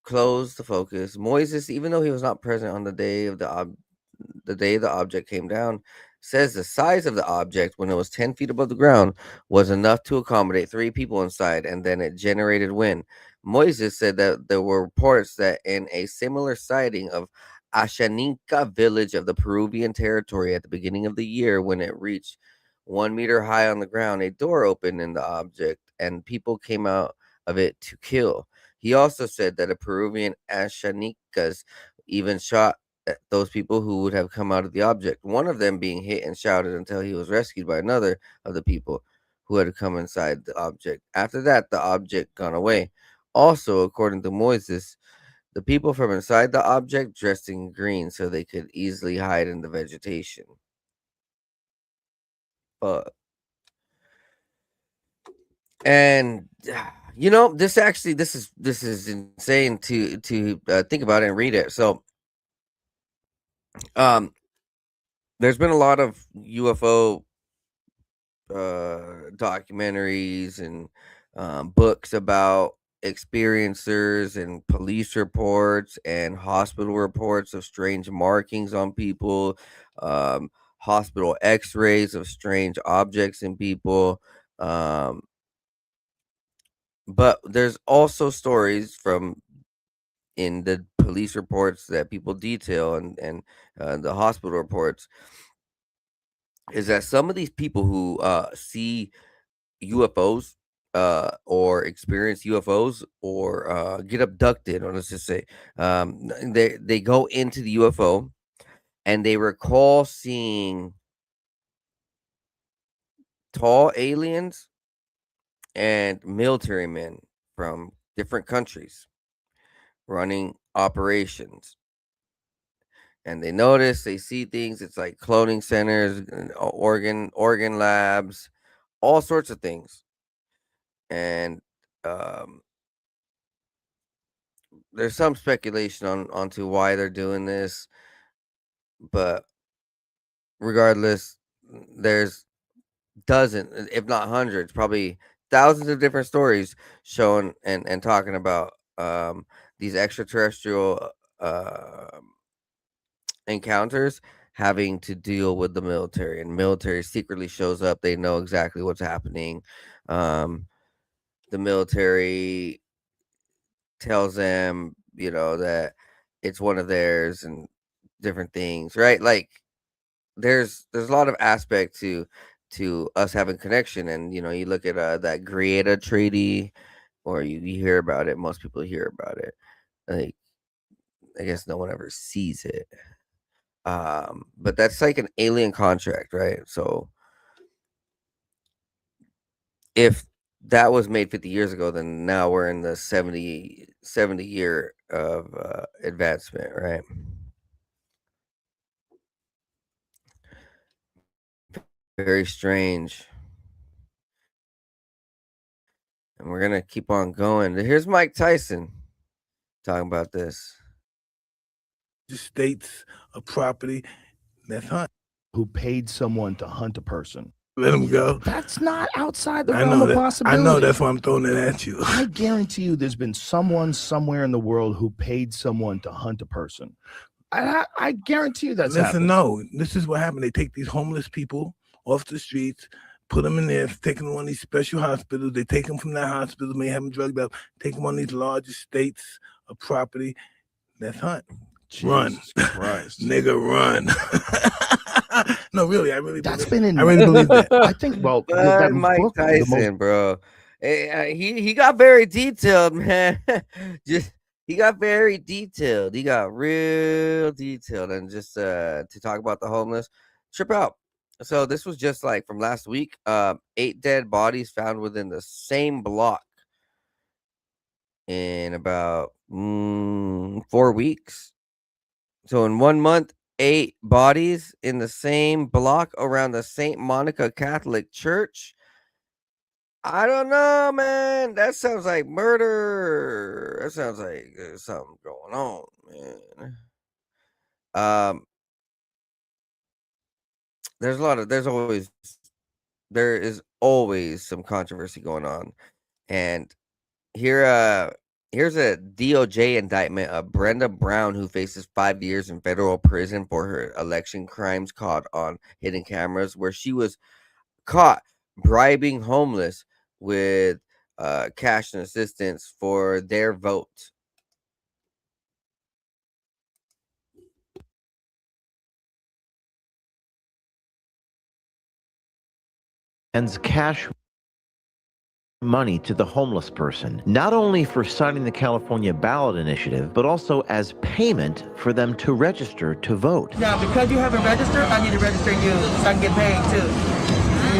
closed the focus. Moises, even though he was not present on the day of the day the object came down, says the size of the object when it was 10 feet above the ground was enough to accommodate 3 people inside, and then it generated wind. Moises said that there were reports that in a similar sighting of Ashaninka village of the Peruvian territory at the beginning of the year, when it reached 1 meter high on the ground, a door opened in the object and people came out of it to kill. He also said that a Peruvian Ashanikas even shot at those people who would have come out of the object, one of them being hit and shouted until he was rescued by another of the people who had come inside the object. After that, the object gone away. Also, according to Moises, the people from inside the object dressed in green so they could easily hide in the vegetation. And you know, this is insane to think about it and read it. So there's been a lot of UFO documentaries and books about experiencers and police reports and hospital reports of strange markings on people, hospital x-rays of strange objects in people. But there's also stories from in the police reports that people detail and the hospital reports is that some of these people who see UFOs or experience UFOs or get abducted, or let's just say they go into the UFO and they recall seeing tall aliens and military men from different countries running operations, and they see things. It's like cloning centers, organ labs, all sorts of things. And there's some speculation onto why they're doing this, but regardless, there's dozens, if not hundreds, probably thousands of different stories showing and talking about these extraterrestrial encounters having to deal with the military, and military secretly shows up. They know exactly what's happening. The military tells them, that it's one of theirs and different things, right? Like there's a lot of aspect to us having connection, and you look at that Greada Treaty, or you hear about it. Most people hear about it. Like, I guess no one ever sees it. But that's like an alien contract, right? So if that was made 50 years ago, then now we're in the 70 year of advancement, right? Very strange. And we're gonna keep on going. Here's Mike Tyson talking about this. States of property that's hunt. Who paid someone to hunt a person. Let them go. That's not outside the I realm know of that. possibility. I know, that's why I'm throwing it at you. I guarantee you there's been someone somewhere in the world who paid someone to hunt a person. I guarantee you that's Listen, happened. no, this is what happened. They take these homeless people off the streets, put them in there, take them to one of these special hospitals. They take them from that hospital, may have them drugged up, take them on these large estates of property. That's hunt. Run. Christ. Nigga, run. No, really, I really That's believe, been in. I really believe that. I think. Well, But Mike book, the most- Tyson, bro, he got very detailed, man. He got very detailed. He got real detailed, and just to talk about the homeless, trip out. So this was just like from last week. 8 dead bodies found within the same block in about 4 weeks. So in 1 month, 8 bodies in the same block around the St. Monica Catholic Church. I don't know, man. That sounds like murder. That sounds like there's something going on, man. There is always some controversy going on. And here's a DOJ indictment of Brenda Brown, who faces 5 years in federal prison for her election crimes caught on hidden cameras, where she was caught bribing homeless with cash and assistance for their vote. Sends cash money to the homeless person, not only for signing the California ballot initiative, but also as payment for them to register to vote. Now, because you haven't registered, I need to register you so I can get paid too.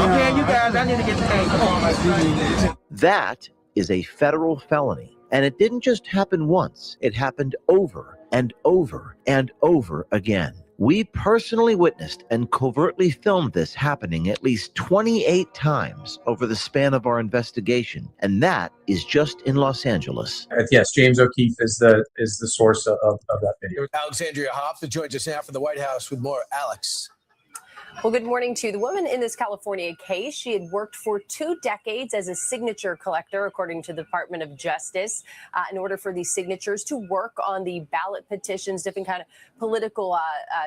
I'm paying you guys, I need to get paid. Come on. That is a federal felony. And it didn't just happen once, it happened over and over and over again. We personally witnessed and covertly filmed this happening at least 28 times over the span of our investigation, and that is just in Los Angeles. Yes, James O'Keefe is the source of that video. Alexandria Hoff joins us now from the White House with more. Alex. Well, good morning to you. The woman in this California case, she had worked for 2 decades as a signature collector, according to the Department of Justice, in order for these signatures to work on the ballot petitions, different kind of political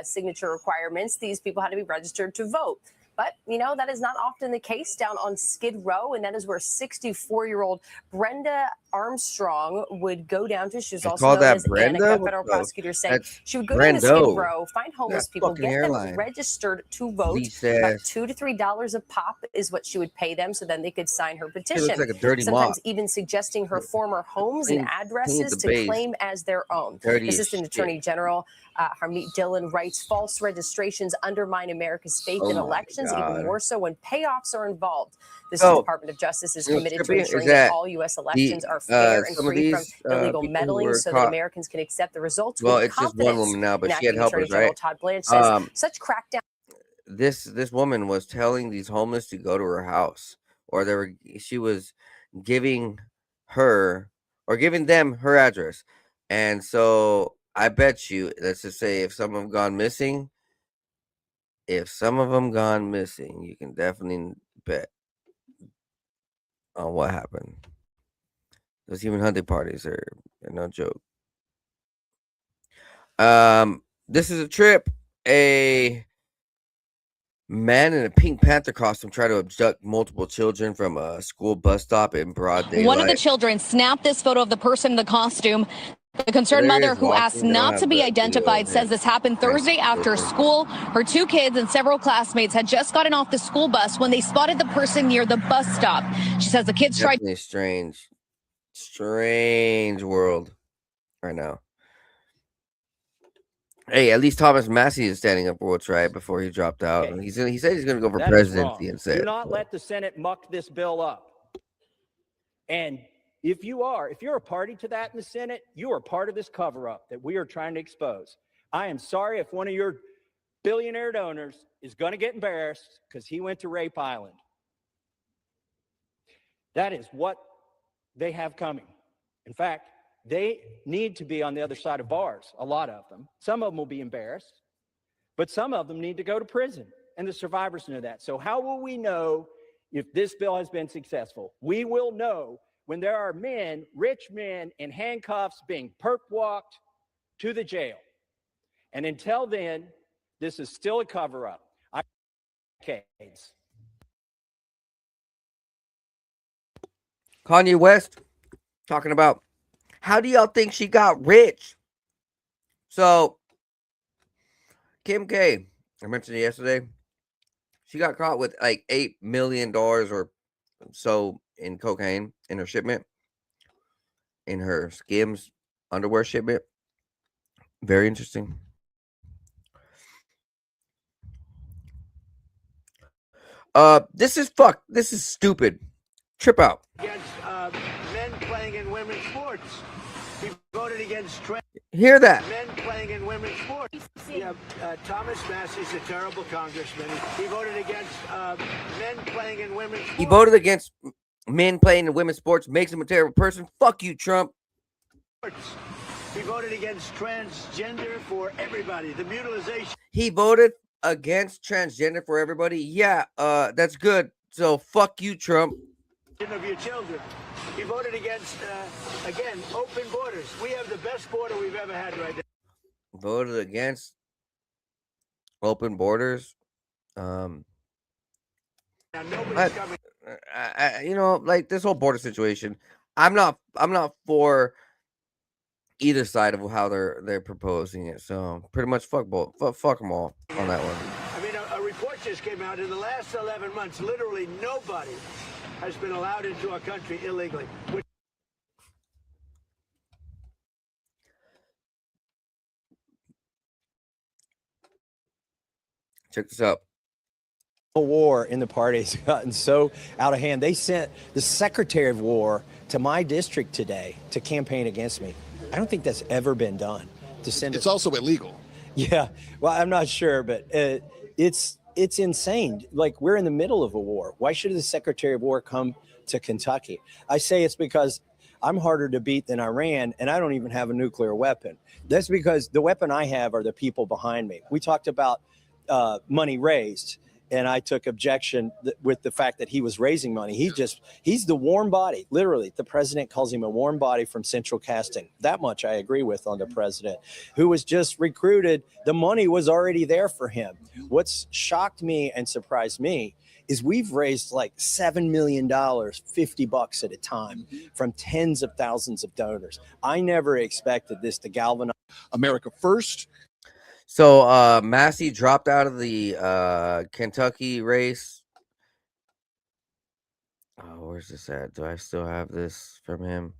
signature requirements. These people had to be registered to vote. But, that is not often the case down on Skid Row, and that is where 64-year-old Brenda Armstrong would go down to. She was also known as Annika. Federal prosecutors saying she would go down to Skid Row, find homeless people, get them registered to vote. About $2 to $3 a pop is what she would pay them, so then they could sign her petition. Looks like a dirty Sometimes mop. even suggesting her former homes and addresses the to base. claim as their own. Dirty as Assistant shit. Attorney General Harmeet Dillon writes false registrations undermine America's faith in Oh my elections, God. even more so when payoffs are involved. The So, Department of Justice is what's committed to trippy is ensuring that that all U.S. elections the, are fair and some of free from these, illegal people who meddling, were so caught- that Americans can accept the results Well, with it's just one confidence. woman now, but And she had Acting Attorney helpers, General right? Todd Blanche says such crackdown. This woman was telling these homeless to go to her house, or she was giving them her address. And so I bet you, let's just say if some of them gone missing, you can definitely bet on what happened. Those human hunting parties are no joke. This is a trip. A man in a Pink Panther costume tried to abduct multiple children from a school bus stop in broad daylight. One of the children snapped this photo of the person in the costume. The concerned There he mother, is who asked walking. They don't not have to be the video of identified, says him this happened trying to Thursday after escape. school. Her 2 kids and several classmates had just gotten off the school bus when they spotted the person near the bus stop. She says the kids tried. Definitely strange world right now. Hey, at least Thomas Massey is standing up for what's right before he dropped out. And he said he's going to go for That is presidency wrong. instead. Do not let the Senate muck this bill up. And if you're a party to that in the Senate, you are part of this cover-up that we are trying to expose. I am sorry if one of your billionaire donors is going to get embarrassed because he went to Rape Island. That is what they have coming. In fact, they need to be on the other side of bars, a lot of them. Some of them will be embarrassed, but some of them need to go to prison, and the survivors know that. So how will we know if this bill has been successful? We will know when there are men, rich men in handcuffs being perp walked to the jail. And until then, this is still a cover-up. Decades. Kanye West talking about, how do y'all think she got rich? So, Kim K, I mentioned it yesterday, she got caught with like $8 million or so in cocaine in her shipment, in her Skims underwear shipment. Very interesting. This is stupid. Trip out. Against men playing in women's sports. He voted against Hear that? men playing in women's sports. Yeah, Thomas Massey's a terrible congressman. He voted against men playing in women's sports. He voted against men playing in women's sports, makes him a terrible person. Fuck you, Trump. He voted against transgender for everybody. The mutilization. He voted against transgender for everybody. Yeah, that's good. So fuck you, Trump. Of your children. He voted against, again, open borders. We have the best border we've ever had right now. Voted against open borders. Now nobody's coming. You know, like this whole border situation. I'm not for either side of how they're proposing it. So pretty much fuck them all on that one. I mean, a report just came out. In the last 11 months, literally nobody has been allowed into our country illegally. Check this out. War in the party has gotten so out of hand. They sent the Secretary of War to my district today to campaign against me. I don't think that's ever been done. To send it's also illegal. Yeah, well, I'm not sure, but it's insane. Like, we're in the middle of a war. Why should the Secretary of War come to Kentucky? I say it's because I'm harder to beat than Iran, and I don't even have a nuclear weapon. That's because the weapon I have are the people behind me. We talked about money raised, and I took objection with the fact that he was raising money. He's the warm body. Literally, the president calls him a warm body from central casting. That much I agree with on the president, who was just recruited. The money was already there for him. What's shocked me and surprised me is we've raised like $7 million, $50 at a time from tens of thousands of donors. I never expected this to galvanize America first. So Massey dropped out of the Kentucky race. Oh, where's this at? Do I still have this from him?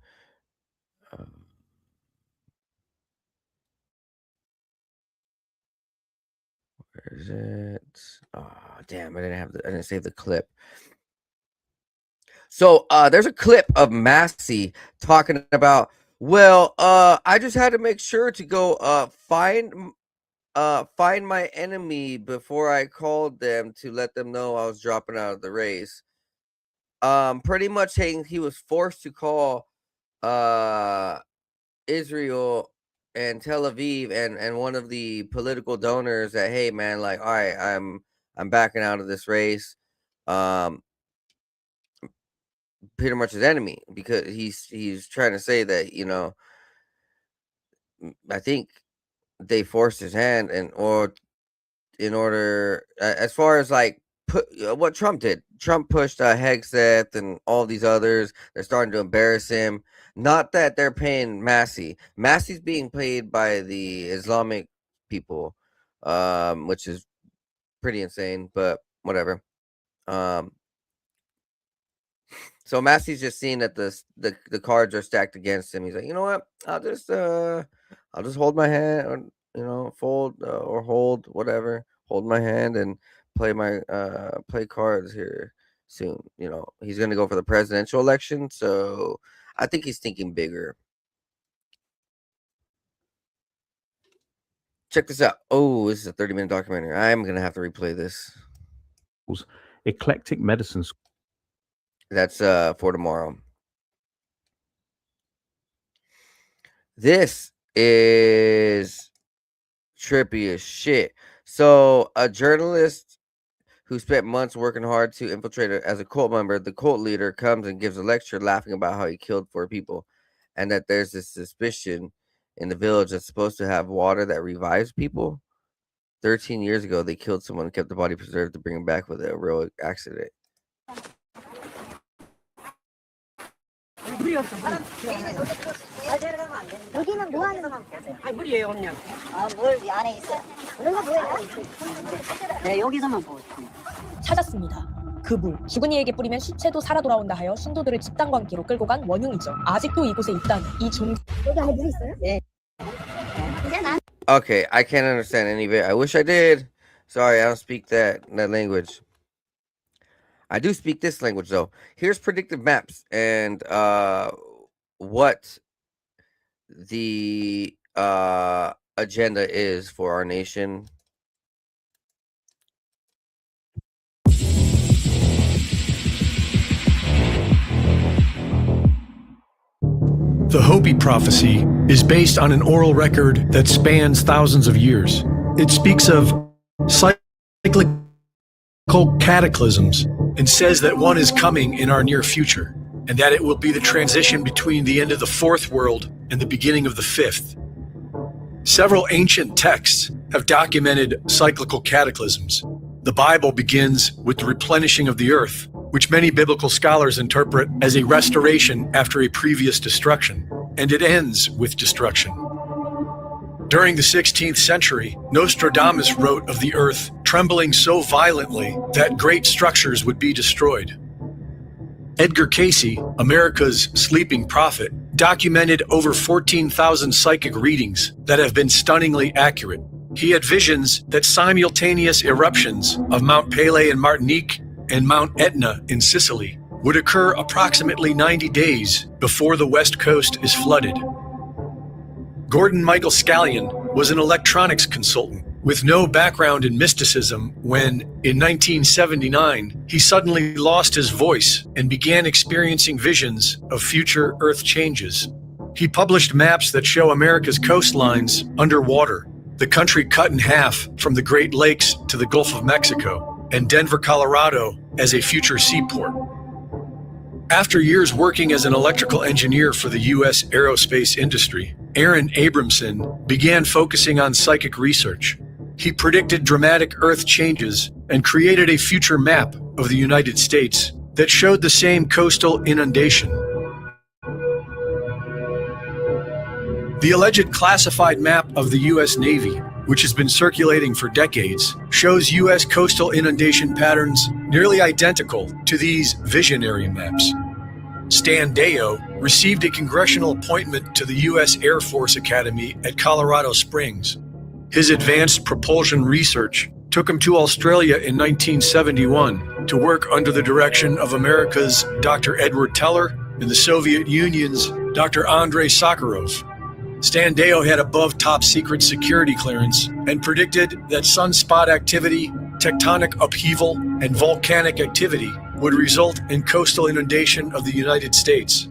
Where is it? Oh, damn! I didn't save the clip. So there's a clip of Massey talking about, well, I just had to make sure to go find my enemy before I called them to let them know I was dropping out of the race. Pretty much saying he was forced to call Israel and Tel Aviv and one of the political donors that, hey man, like, all right, I'm backing out of this race. Pretty much his enemy, because he's trying to say that, I think they forced his hand, and or in order, as far as like what Trump did. Trump pushed Hegseth and all these others. They're starting to embarrass him. Not that they're paying Massey. Massey's being paid by the Islamic people, which is pretty insane, but whatever. So Massey's just seeing that the cards are stacked against him. He's like, you know what? I'll just hold my hand, or fold or hold whatever. Hold my hand and play cards here soon. He's gonna go for the presidential election, so I think he's thinking bigger. Check this out. Oh, this is a 30-minute documentary. I'm gonna have to replay this. Eclectic medicine. That's for tomorrow. This is trippy as shit. So a journalist who spent months working hard to infiltrate as a cult member, the cult leader comes and gives a lecture laughing about how he killed 4 people, and that there's this suspicion in the village that's supposed to have water that revives people. 13 years ago, they killed someone and kept the body preserved to bring him back with a heroic accident. 여기는 뭐 하는 것만 보세요. 아니 물이에요, 그냥. 아, 물 안에 있어요. 그런 거 뭐예요? 네, 여기서만 보고 있습니다. 찾았습니다. 그 물, 죽은 이에게 뿌리면 시체도 살아 돌아온다 하여 신도들을 집단 관계로 끌고 간 원흉이죠. 아직도 이곳에 있다는 이 종. 여기 안에 물 있어요? 네. 이제 난. Okay, I can't understand any of it. I wish I did. Sorry, I don't speak that language. I do speak this language though. Here's predictive maps and what the agenda is for our nation. The Hopi prophecy is based on an oral record that spans thousands of years. It speaks of cyclical cataclysms and says that one is coming in our near future, and that it will be the transition between the end of the 4th world and the beginning of the 5th. Several ancient texts have documented cyclical cataclysms. The Bible begins with the replenishing of the earth, which many biblical scholars interpret as a restoration after a previous destruction, and it ends with destruction. During the 16th century, Nostradamus wrote of the earth trembling so violently that great structures would be destroyed. Edgar Cayce, America's sleeping prophet, documented over 14,000 psychic readings that have been stunningly accurate. He had visions that simultaneous eruptions of Mount Pelée in Martinique and Mount Etna in Sicily would occur approximately 90 days before the West Coast is flooded. Gordon Michael Scallion was an electronics consultant with no background in mysticism when, in 1979, he suddenly lost his voice and began experiencing visions of future Earth changes. He published maps that show America's coastlines underwater, the country cut in half from the Great Lakes to the Gulf of Mexico, and Denver, Colorado as a future seaport. After years working as an electrical engineer for the U.S. aerospace industry, Aaron Abramson began focusing on psychic research. He predicted dramatic Earth changes and created a future map of the United States that showed the same coastal inundation. The alleged classified map of the U.S. Navy, which has been circulating for decades, shows U.S. coastal inundation patterns nearly identical to these visionary maps. Stan Deyo received a congressional appointment to the U.S. Air Force Academy at Colorado Springs. His advanced propulsion research took him to Australia in 1971 to work under the direction of America's Dr. Edward Teller and the Soviet Union's Dr. Andrei Sakharov. Stan Deyo had above top secret security clearance and predicted that sunspot activity, tectonic upheaval, and volcanic activity would result in coastal inundation of the United States.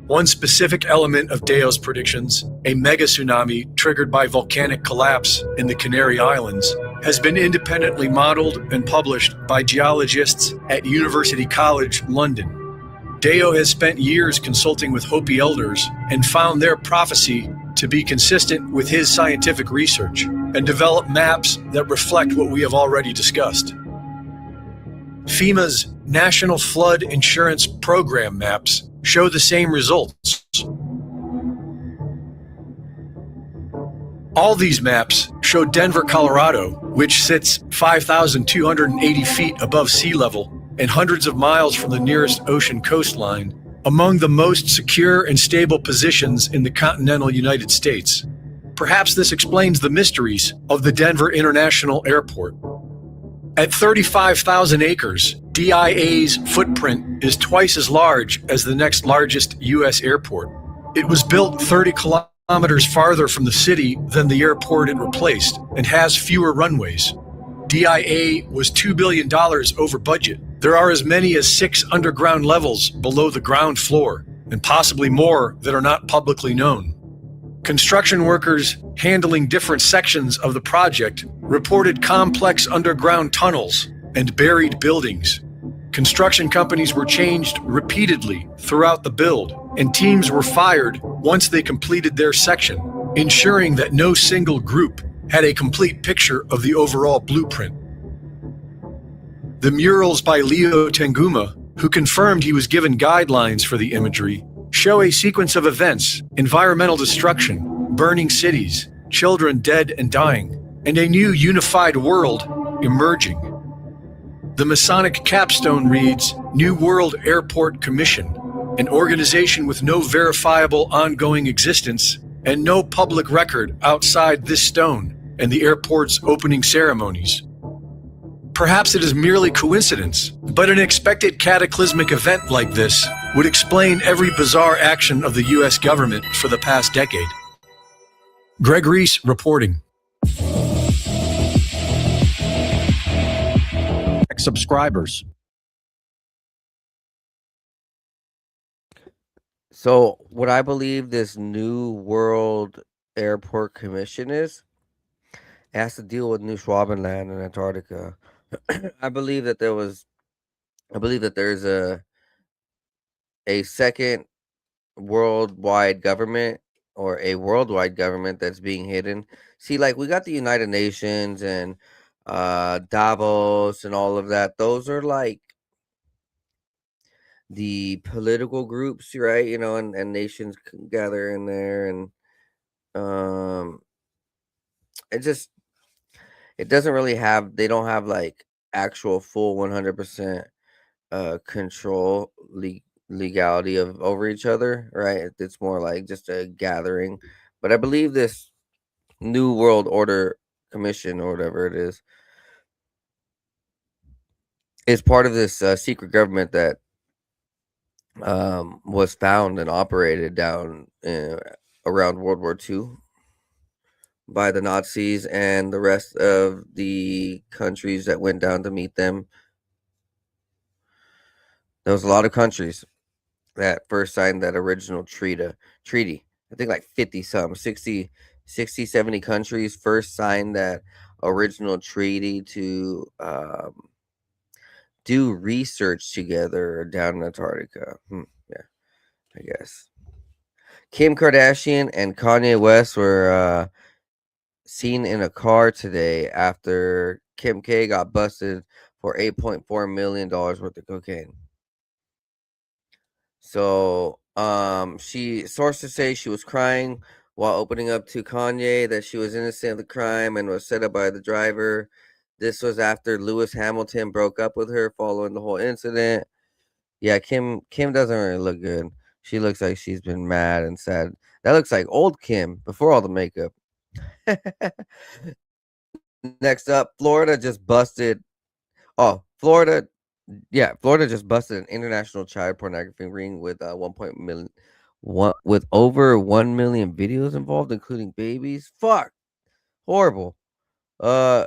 One specific element of Deo's predictions, a mega tsunami triggered by volcanic collapse in the Canary Islands, has been independently modeled and published by geologists at University College London. Deo has spent years consulting with Hopi elders and found their prophecy to be consistent with his scientific research and developed maps that reflect what we have already discussed. FEMA's National Flood Insurance Program maps show the same results. All these maps show Denver, Colorado, which sits 5,280 feet above sea level and hundreds of miles from the nearest ocean coastline, among the most secure and stable positions in the continental United States. Perhaps this explains the mysteries of the Denver International Airport. At 35,000 acres, DIA's footprint is twice as large as the next largest U.S. airport. It was built 30 kilometers farther from the city than the airport it replaced and has fewer runways. DIA was $2 billion over budget. There are as many as 6 underground levels below the ground floor, and possibly more that are not publicly known. Construction workers handling different sections of the project reported complex underground tunnels and buried buildings. Construction companies were changed repeatedly throughout the build, and teams were fired once they completed their section, ensuring that no single group had a complete picture of the overall blueprint. The murals by Leo Tenguma, who confirmed he was given guidelines for the imagery, show a sequence of events: environmental destruction, burning cities, children dead and dying, and a new unified world emerging. The Masonic capstone reads, New World Airport Commission, an organization with no verifiable ongoing existence and no public record outside this stone and the airport's opening ceremonies. Perhaps it is merely coincidence, but an expected cataclysmic event like this would explain every bizarre action of the U.S. government for the past decade. Greg Reese reporting. Subscribers. So, what I believe this New World Airport Commission is, it has to deal with New Schwabenland and Antarctica. I believe that there's a second worldwide government, or a worldwide government that's being hidden. See, like, we got the United Nations and Davos and all of that. Those are like the political groups, right? You know, and nations gather in there, and it doesn't really have, they don't have like actual full 100% control legality of over each other, right? It's more like just a gathering. But I believe this New World Order Commission, or whatever it is part of this secret government that was found and operated down around World War II by the Nazis and the rest of the countries that went down to meet them. There was a lot of countries that first signed that original treaty. I think like 50 some, 60, 70 countries first signed that original treaty to do research together down in Antarctica. Yeah, I guess. Kim Kardashian and Kanye West were seen in a car today after Kim K got busted for $8.4 million worth of cocaine. So, sources say she was crying while opening up to Kanye that she was innocent of the crime and was set up by the driver. This was after Lewis Hamilton broke up with her following the whole incident. Yeah, Kim doesn't really look good. She looks like she's been mad and sad. That looks like old Kim before all the makeup. Next up, Florida just busted an international child pornography ring with with over 1 million videos involved, including babies. Fuck, horrible. I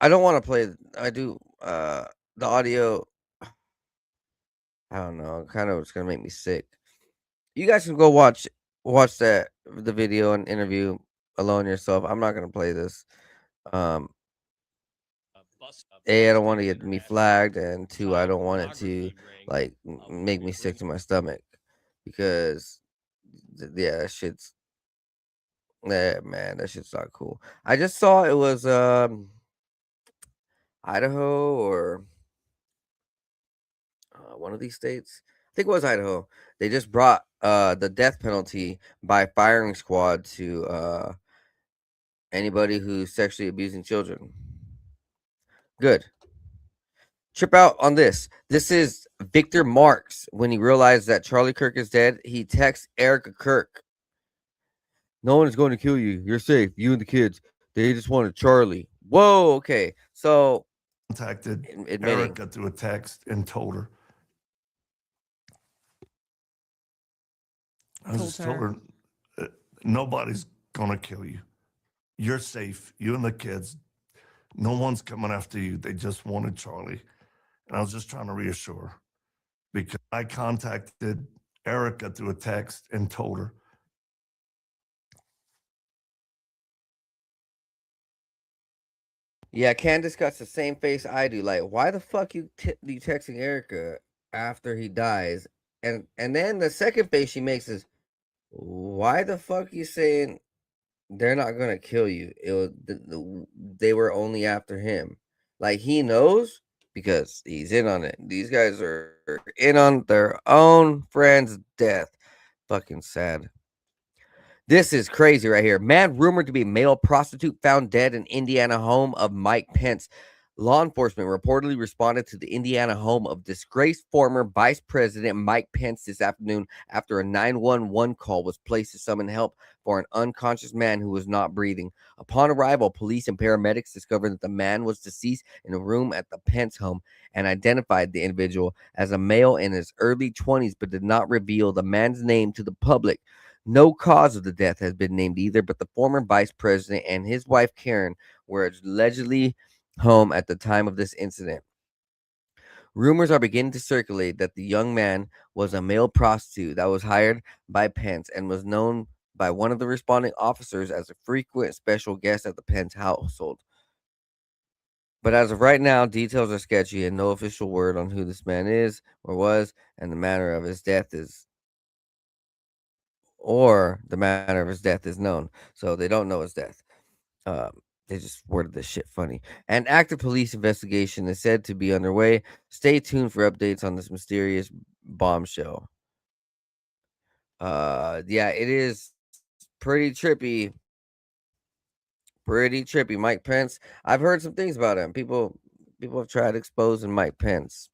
don't want to play. I do. The audio. I don't know. Kind of, it's gonna make me sick. You guys can go watch the video and interview alone yourself. I'm not gonna play this. A, I don't want to get me flagged, and two, I don't want it to like make me sick to my stomach because yeah, that shit's man, that shit's not cool. I just saw it was Idaho or one of these states. I think it was Idaho. They just brought the death penalty by firing squad to anybody who's sexually abusing children. Good. Trip out on this. This is Victor Marks. When he realized that Charlie Kirk is dead, he texts Erica Kirk. No one is going to kill you. You're safe. You and the kids. They just wanted Charlie. Whoa. Okay. So contacted admitting. Erica through a text and told her. I just told her, nobody's gonna kill you. You're safe. You and the kids. No one's coming after you. They just wanted Charlie. And I was just trying to reassure her because I contacted Erica through a text and told her. Yeah, Candace got the same face I do. Like, why the fuck you texting Erica after he dies? And then the second face she makes is, why the fuck you saying they're not gonna kill you? It was they were only after him. Like he knows because he's in on it. These guys are in on their own friend's death. Fucking sad. This is crazy right here. Man rumored to be male prostitute found dead in Indiana home of Mike Pence. Law enforcement reportedly responded to the Indiana home of disgraced former Vice President Mike Pence this afternoon after a 911 call was placed to summon help for an unconscious man who was not breathing. Upon arrival, police and paramedics discovered that the man was deceased in a room at the Pence home and identified the individual as a male in his early 20s, but did not reveal the man's name to the public. No cause of the death has been named either, but the former vice president and his wife Karen were allegedly home at the time of this incident. Rumors are beginning to circulate that the young man was a male prostitute that was hired by Pence and was known by one of the responding officers as a frequent special guest at the Pence household. But as of right now, details are sketchy and no official word on who this man is or was, and the manner of his death is known. So they don't know his death. They just worded this shit funny. An active police investigation is said to be underway. Stay tuned for updates on this mysterious bombshell. Yeah, it is pretty trippy. Pretty trippy. Mike Pence. I've heard some things about him. People have tried exposing Mike Pence.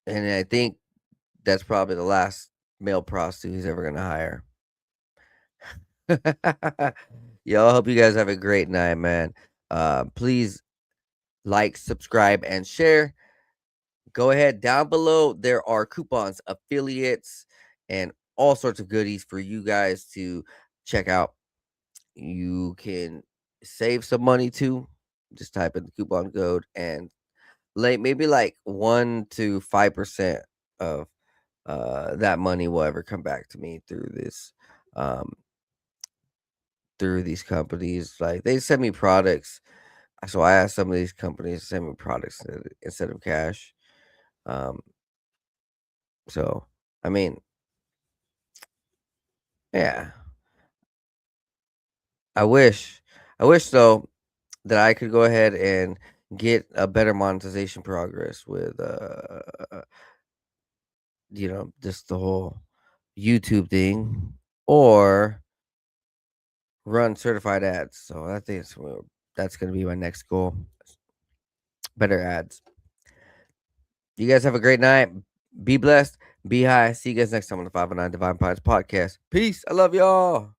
And I think that's probably the last male prostitute he's ever going to hire. Yo, I hope you guys have a great night, man. Please like, subscribe, and share. Go ahead down below. There are coupons, affiliates, and all sorts of goodies for you guys to check out. You can save some money too. Just type in the coupon code and maybe like 1 to 5% of that money will ever come back to me through this through these companies. Like they send me products, so I ask some of these companies to send me products instead of cash. So I mean, yeah, I wish though that I could go ahead and get a better monetization progress with just the whole YouTube thing, or run certified ads. So I think that's going to be my next goal. Better ads. You guys have a great night. Be blessed. Be high. See you guys next time on the 509 Divine Pies podcast. Peace. I love y'all.